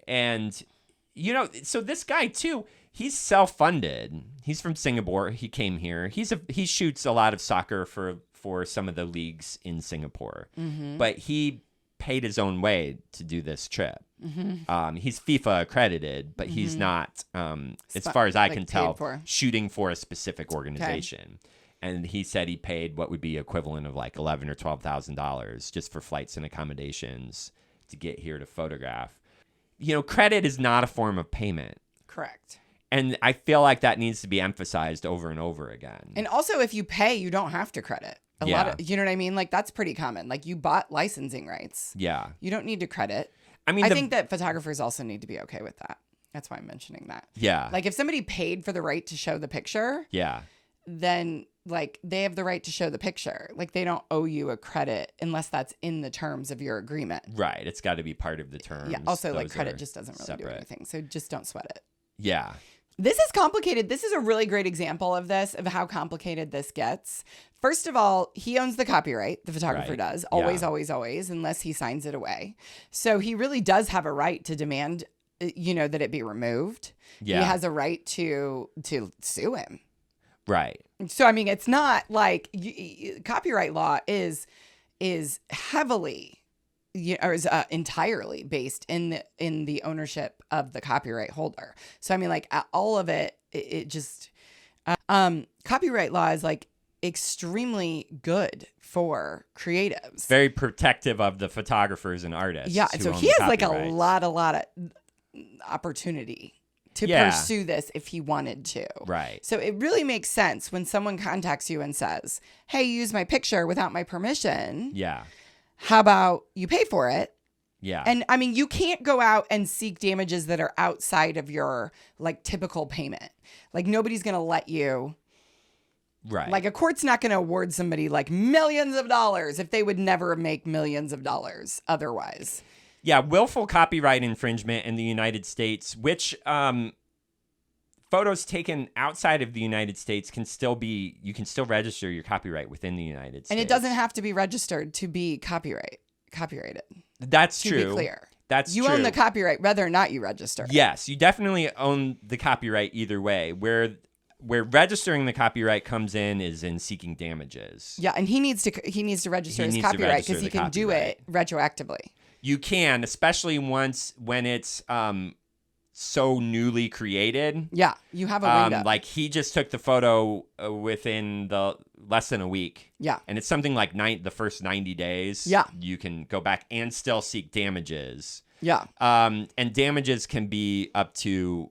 this guy too, he's self-funded. He's from Singapore. He came here. He shoots a lot of soccer for some of the leagues in Singapore. Mm-hmm. But he paid his own way to do this trip. Mm-hmm. He's FIFA accredited, but he's not, as far as I can tell, shooting for a specific organization. Okay. And he said he paid what would be equivalent of $11,000 or $12,000 just for flights and accommodations to get here to photograph. Credit is not a form of payment. Correct. And I feel like that needs to be emphasized over and over again. And also, if you pay, you don't have to credit. You know what I mean? That's pretty common. You bought licensing rights. Yeah. You don't need to credit. I think that photographers also need to be okay with that. That's why I'm mentioning that. Yeah. If somebody paid for the right to show the picture. Yeah. Then they have the right to show the picture. They don't owe you a credit unless that's in the terms of your agreement. Right. It's got to be part of the terms. Yeah. Also, credit just doesn't really do anything. So just don't sweat it. Yeah. This is complicated. This is a really great example of how complicated this gets. First of all, he owns the copyright. The photographer does. Always, always, unless he signs it away. So he really does have a right to demand, that it be removed. Yeah. He has a right to sue him. Right. So, it's not copyright law is heavily is entirely based in the ownership of the copyright holder. So all of it just copyright law is extremely good for creatives. Very protective of the photographers and artists. Yeah, so he has a lot of opportunity to pursue this if he wanted to. Right. So it really makes sense when someone contacts you and says, "Hey, you used my picture without my permission." Yeah. How about you pay for it? Yeah. And you can't go out and seek damages that are outside of your typical payment. Nobody's going to let you. Right. A court's not going to award somebody millions of dollars if they would never make millions of dollars otherwise. Yeah. Willful copyright infringement in the United States, which photos taken outside of the United States you can still register your copyright within the United States. And it doesn't have to be registered to be copyrighted. That's to true. be clear. That's you true. own the copyright whether or not you register. Yes, you definitely own the copyright either way. Where registering the copyright comes in is in seeking damages. Yeah, and he needs to register his copyright because he can do it retroactively. You can, especially when it's so newly created. Yeah, you have a window. Like he just took the photo within the less than a week. Yeah. And it's something like the first 90 days. Yeah. You can go back and still seek damages. Yeah. And damages can be up to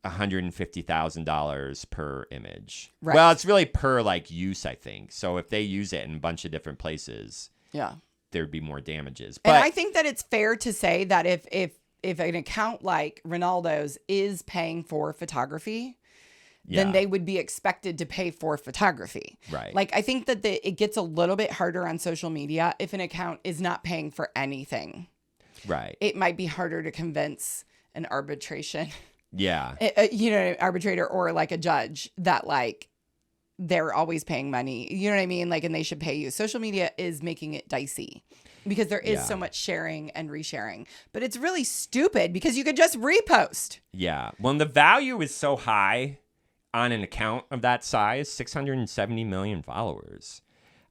$150,000 per image. Right. Well, it's really per like use, I think. So if they use it in a bunch of different places, there'd be more damages. But and I think that it's fair to say that if an account like Ronaldo's is paying for photography, then they would be expected to pay for photography. Right. Like, I think that it gets a little bit harder on social media if an account is not paying for anything. Right. It might be harder to convince an arbitration. Yeah. An arbitrator or like a judge that like they're always paying money. You know what I mean? Like, and they should pay you. Social media is making it dicey because there is so much sharing and resharing. But it's really stupid because you could just repost. Yeah. Well, the value is so high on an account of that size, 670 million followers.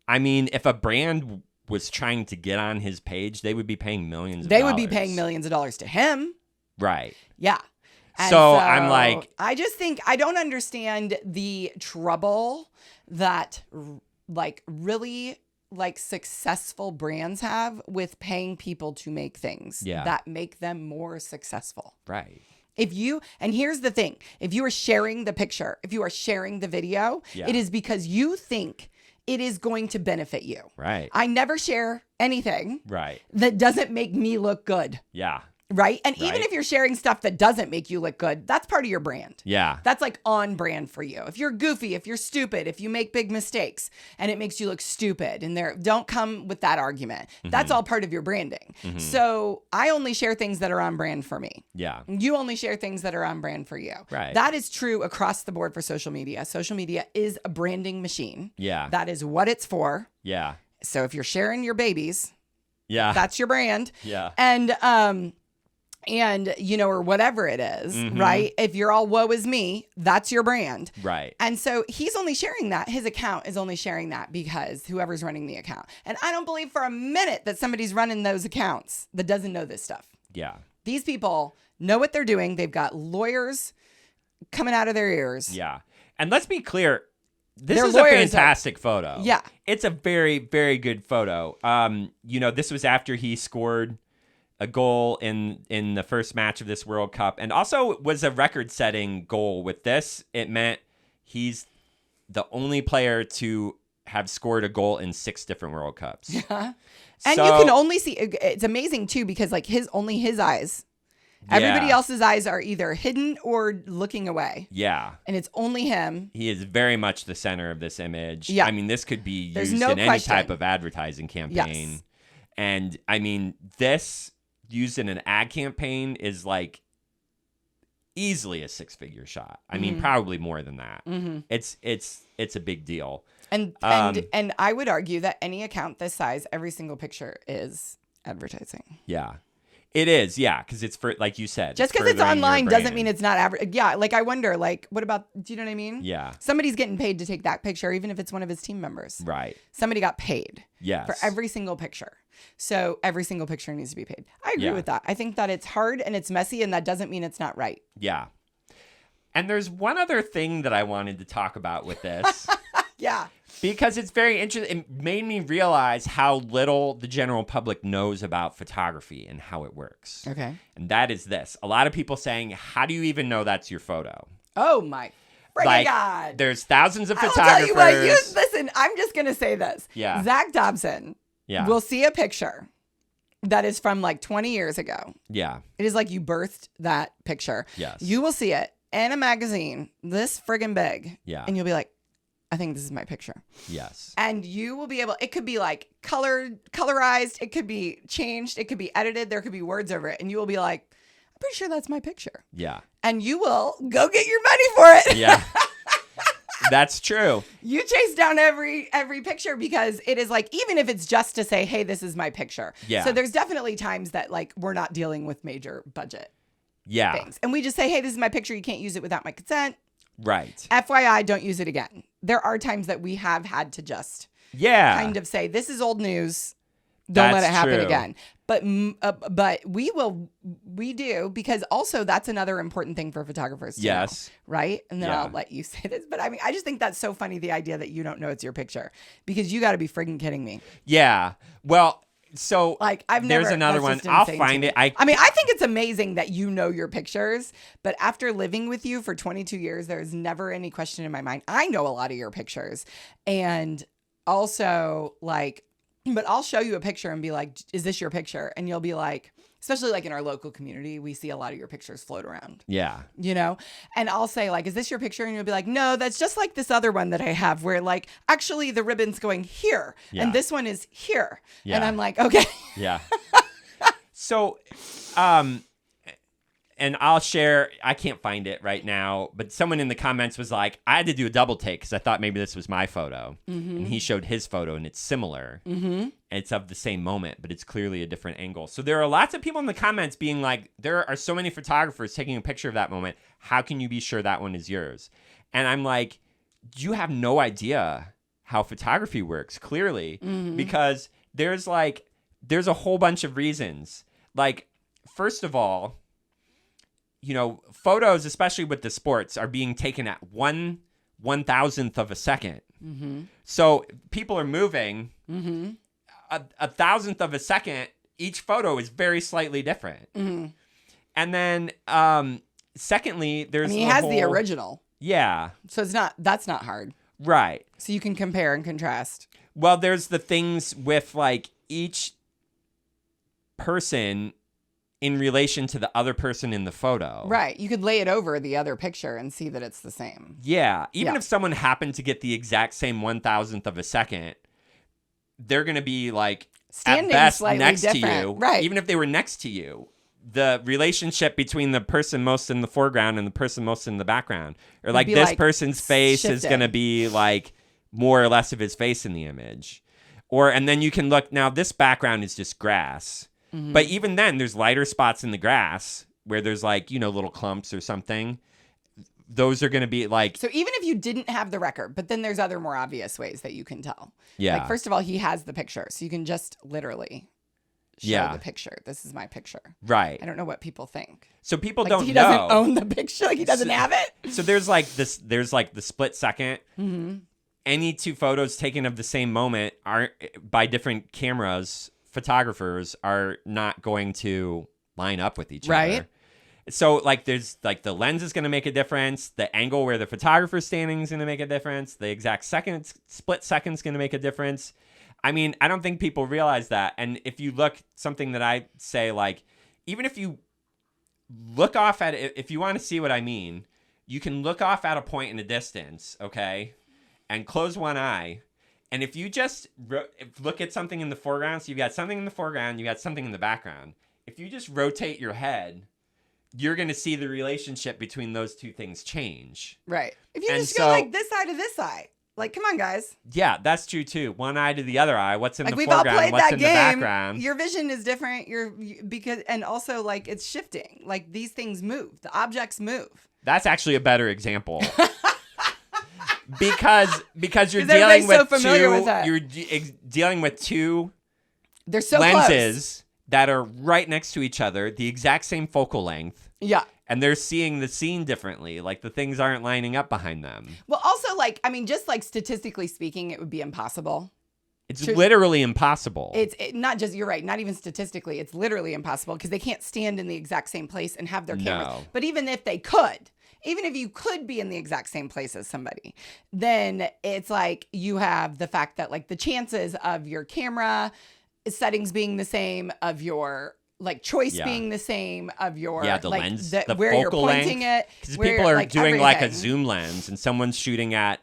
I mean, if a brand was trying to get on his page, they would be paying millions of dollars. They would be paying millions of dollars to him. Right. Yeah. And so I'm like, I just think I don't understand the trouble that like really like successful brands have with paying people to make things that make them more successful. Right. And here's the thing, if you are sharing the picture, if you are sharing the video, it is because you think it is going to benefit you. Right. I never share anything that doesn't make me look good. Yeah. Right. And even if you're sharing stuff that doesn't make you look good, that's part of your brand. Yeah. That's like on brand for you. If you're goofy, if you're stupid, if you make big mistakes and it makes you look stupid, and don't come with that argument. That's all part of your branding. So I only share things that are on brand for me. Yeah. You only share things that are on brand for you. Right. That is true across the board for social media. Social media is a branding machine. Yeah. That is what it's for. Yeah. So if you're sharing your babies, that's your brand. Yeah. And, or whatever it is, right? If you're all woe is me, that's your brand. Right. And so he's only sharing that. His account is only sharing that because whoever's running the account. And I don't believe for a minute that somebody's running those accounts that doesn't know this stuff. Yeah. These people know what they're doing. They've got lawyers coming out of their ears. Yeah. And let's be clear. This is a fantastic photo. Yeah. It's a very, very good photo. This was after he scored a goal in the first match of this World Cup, and also was a record-setting goal with this. It meant he's the only player to have scored a goal in 6 different World Cups. Yeah. And you can only see, it's amazing too, because like his eyes, everybody else's eyes are either hidden or looking away. Yeah. And it's only him. He is very much the center of this image. Yeah. I mean, this could be used in any type of advertising campaign. Yes. And I mean, this used in an ad campaign is like easily a 6-figure shot. I mean, probably more than that. It's a big deal. And I would argue that any account this size, every single picture is advertising. Yeah. It is, yeah, because it's for, like you said. Just because it's online doesn't mean it's not Yeah, like I wonder, like, what about, do you know what I mean? Yeah. Somebody's getting paid to take that picture, even if it's one of his team members. Right. Somebody got paid. Yes. For every single picture. So every single picture needs to be paid. I agree with that. I think that it's hard and it's messy, and that doesn't mean it's not right. Yeah. And there's one other thing that I wanted to talk about with this. Yeah. Because it's very interesting. It made me realize how little the general public knows about photography and how it works. Okay. And that is this. A lot of people saying, how do you even know that's your photo? Oh, my freaking God. There's thousands of photographers. I'll tell you what, listen, I'm just going to say this. Yeah. Zach Dobson will see a picture that is from like 20 years ago. Yeah. It is like you birthed that picture. Yes. You will see it in a magazine this friggin' big. Yeah. And you'll be like, I think this is my picture. Yes. And you will be able, it could be like colorized. It could be changed. It could be edited. There could be words over it. And you will be like, I'm pretty sure that's my picture. Yeah. And you will go get your money for it. Yeah. That's true. You chase down every picture because it is like, even if it's just to say, hey, this is my picture. Yeah. So there's definitely times that like we're not dealing with major budget things. And we just say, hey, this is my picture. You can't use it without my consent. Right. FYI, don't use it again. There are times that we have had to just kind of say, this is old news. Don't let it happen again. But we do, because also that's another important thing for photographers to know, right? And then I'll let you say this. But I mean, I just think that's so funny, the idea that you don't know it's your picture, because you got to be friggin' kidding me. Yeah. Well, so like there's another one. I'll find it. I mean, I think it's amazing that you know your pictures, but after living with you for 22 years, there's never any question in my mind. I know a lot of your pictures, and also like, but I'll show you a picture and be like, is this your picture? And you'll be like, especially like in our local community, we see a lot of your pictures float around. Yeah. You know? And I'll say like, is this your picture? And you'll be like, no, that's just like this other one that I have where like, actually the ribbon's going here. Yeah. And this one is here. Yeah. And I'm like, okay. Yeah. So, and I'll share, I can't find it right now, but someone in the comments was like, I had to do a double take because I thought maybe this was my photo. Mm-hmm. And he showed his photo and it's similar. Mm-hmm. And it's of the same moment, but it's clearly a different angle. So there are lots of people in the comments being like, there are so many photographers taking a picture of that moment. How can you be sure that one is yours? And I'm like, you have no idea how photography works, clearly, because there's a whole bunch of reasons. Like, first of all, you know, photos, especially with the sports, are being taken at 1/1000th of a second. Mm-hmm. So people are moving a thousandth of a second. Each photo is very slightly different. Mm-hmm. And then, secondly, there's he has the original. Yeah. So that's not hard. Right. So you can compare and contrast. Well, there's the things with like each person in relation to the other person in the photo. Right. You could lay it over the other picture and see that it's the same. Yeah. Even if someone happened to get the exact same 1,000th of a second, they're going to be like, standing at best, next different. To you. Right. Even if they were next to you, the relationship between the person most in the foreground and the person most in the background, or like this person's face is going to be like more or less of his face in the image. And then you can look, now this background is just grass. Mm-hmm. But even then, there's lighter spots in the grass where there's like, you know, little clumps or something. Those are going to be like... So even if you didn't have the record, but then there's other more obvious ways that you can tell. Yeah. Like, first of all, he has the picture. So you can just literally show the picture. This is my picture. Right. I don't know what people think. So people don't know. He doesn't own the picture. Like, he doesn't have it. So there's like this, there's like the split second. Mm-hmm. Any two photos taken of the same moment are by different cameras... Photographers are not going to line up with each other. So like there's like the lens is going to make a difference. The angle where the photographer's standing is going to make a difference. The exact split second is going to make a difference. I mean, I don't think people realize that. And if you look, something that I say, like, even if you look off at it, if you want to see what I mean, you can look off at a point in a distance, okay, and close one eye. And if you just look at something in the foreground, so you've got something in the foreground, you got something in the background. If you just rotate your head, you're going to see the relationship between those two things change. Right. If you just go like this eye to this eye. Like, come on, guys. Yeah, that's true, too. One eye to the other eye. What's in the foreground? What's in the background? Your vision is different. And also, like, it's shifting. Like, these things move. The objects move. That's actually a better example. Because you're dealing with dealing with two They're so lenses close. That are right next to each other, the exact same focal length. Yeah. And they're seeing the scene differently. Like the things aren't lining up behind them. Well, also, like, I mean, just like statistically speaking, it would be impossible. It's literally impossible. It's not just, you're right, not even statistically. It's literally impossible because they can't stand in the exact same place and have their cameras. No. But even if they could, even if you could be in the exact same place as somebody, then it's like you have the fact that like the chances of your camera settings being the same, of your like choice being the same, of your the like, lens, the where focal you're pointing length. it. Because people are doing like a zoom lens and someone's shooting at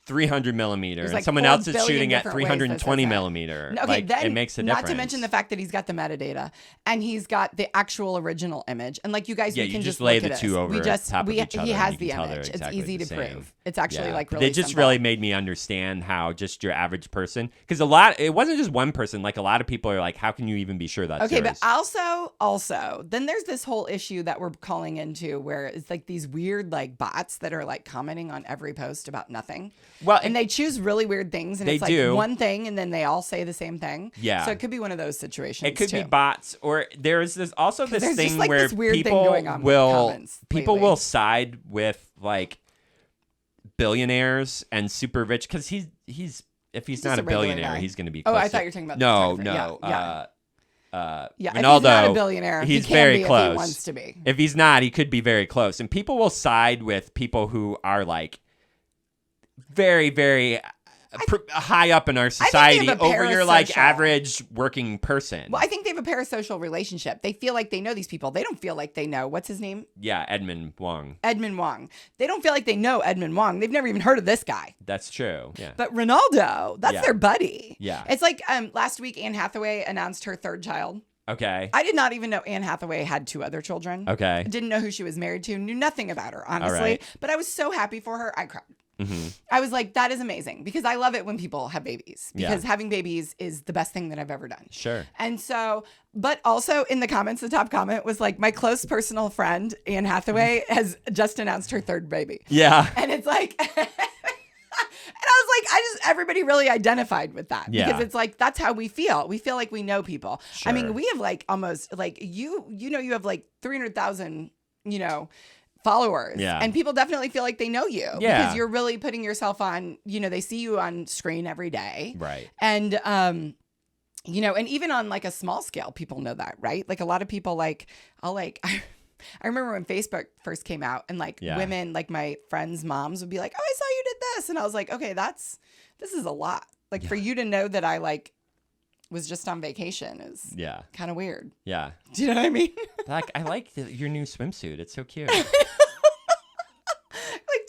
300 millimeter, There's and like someone 4 else is billion shooting at different ways to 320 say that. millimeter. Okay, like, then it makes a difference. Not to mention the fact that he's got the metadata and he's got the actual original image. And like you guys, we can just lay look the at two this. over top of each other. He has and you the can tell they're image. exactly It's easy the to same. prove. It's actually like But really it just simple. really made me understand how just your average person, because it wasn't just one person. Like a lot of people are like, how can you even be sure that's okay, yours? but also, then there's this whole issue that we're calling into where it's like these weird like bots that are like commenting on every post about nothing. Well, and they choose really weird things, and they it's like do. one thing, and then they all say the same thing. Yeah. So it could be one of those situations. It could too. be bots, or there's also this there's thing just, like, where this weird thing people going on with will comments people lately. will side with like billionaires and super rich because he's if he's not just a a regular billionaire, guy. he's going to be. Oh, Close I thought to, you were talking about no. the photographer. Yeah. If he's Ronaldo, not a billionaire, he's he can very be close. if he wants to be. If he's not, he could be very close. And people will side with people who are like very, very high up in our society over your like average working person. Well, I think they have a parasocial relationship. They feel like they know these people. They don't feel like they know. What's his name? Yeah, Edmund Wong. Edmund Wong. They don't feel like they know Edmund Wong. They've never even heard of this guy. That's true. Yeah. But Ronaldo, that's their buddy. Yeah. It's like last week Anne Hathaway announced her third child. Okay. I did not even know Anne Hathaway had 2 other children. Okay. Didn't know who she was married to. Knew nothing about her, honestly. Right. But I was so happy for her. I cried. Mm-hmm. I was like, that is amazing because I love it when people have babies because having babies is the best thing that I've ever done. Sure. And so, but also in the comments, the top comment was like, my close personal friend, Anne Hathaway, has just announced her 3rd baby. Yeah. And it's like, and I was like, everybody really identified with that because it's like, that's how we feel. We feel like we know people. Sure. I mean, we have like almost like you have like 300,000, followers. Yeah. And people definitely feel like they know you because you're really putting yourself on, they see you on screen every day. Right. And, and even on like a small scale, people know that, right? Like a lot of people like, I remember when Facebook first came out and like women, like my friends' moms would be like, oh, I saw you did this. And I was like, okay, this is a lot. Like for you to know that I like was just on vacation is kind of weird. Yeah. Do you know what I mean? Like, I like your new swimsuit. It's so cute. Like,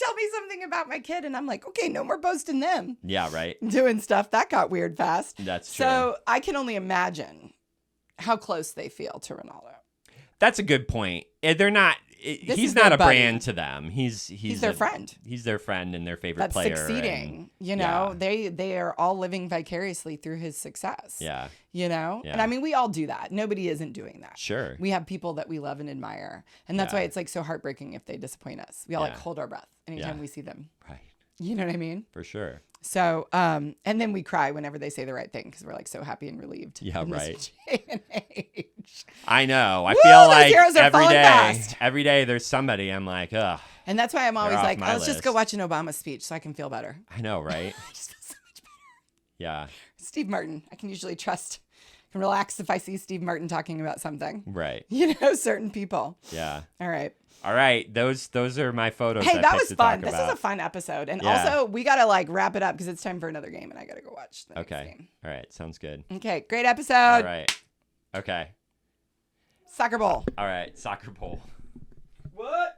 tell me something about my kid. And I'm like, okay, no more posting them. Yeah, right. Doing stuff. That got weird fast. That's true. So I can only imagine how close they feel to Ronaldo. That's a good point. They're not. He's not a brand to them. He's their friend. He's their friend and their favorite That's player. Succeeding. They are all living vicariously through his success. Yeah. And I mean, we all do that. Nobody isn't doing that. Sure. We have people that we love and admire, and that's why it's like so heartbreaking if they disappoint us. We all like hold our breath anytime we see them. Right. You know what I mean? For sure. So, and then we cry whenever they say the right thing because we're like so happy and relieved. Yeah, in right. This day and age. I know. I Woo, feel like fast. every day there's somebody I'm like, ugh. And that's why I'm always like, let's just go list. watch an Obama speech so I can feel better. I know, right? I just feel so much better. Yeah. Steve Martin, I can usually trust and relax if I see Steve Martin talking about something. Right. Certain people. Yeah. All right. All right. Those are my photos. Hey, that was fun. This is a fun episode. And also, we got to like wrap it up because it's time for another game and I got to go watch the next game. All right. Sounds good. Okay. Great episode. All right. Okay. Soccer bowl. All right. Soccer bowl. What?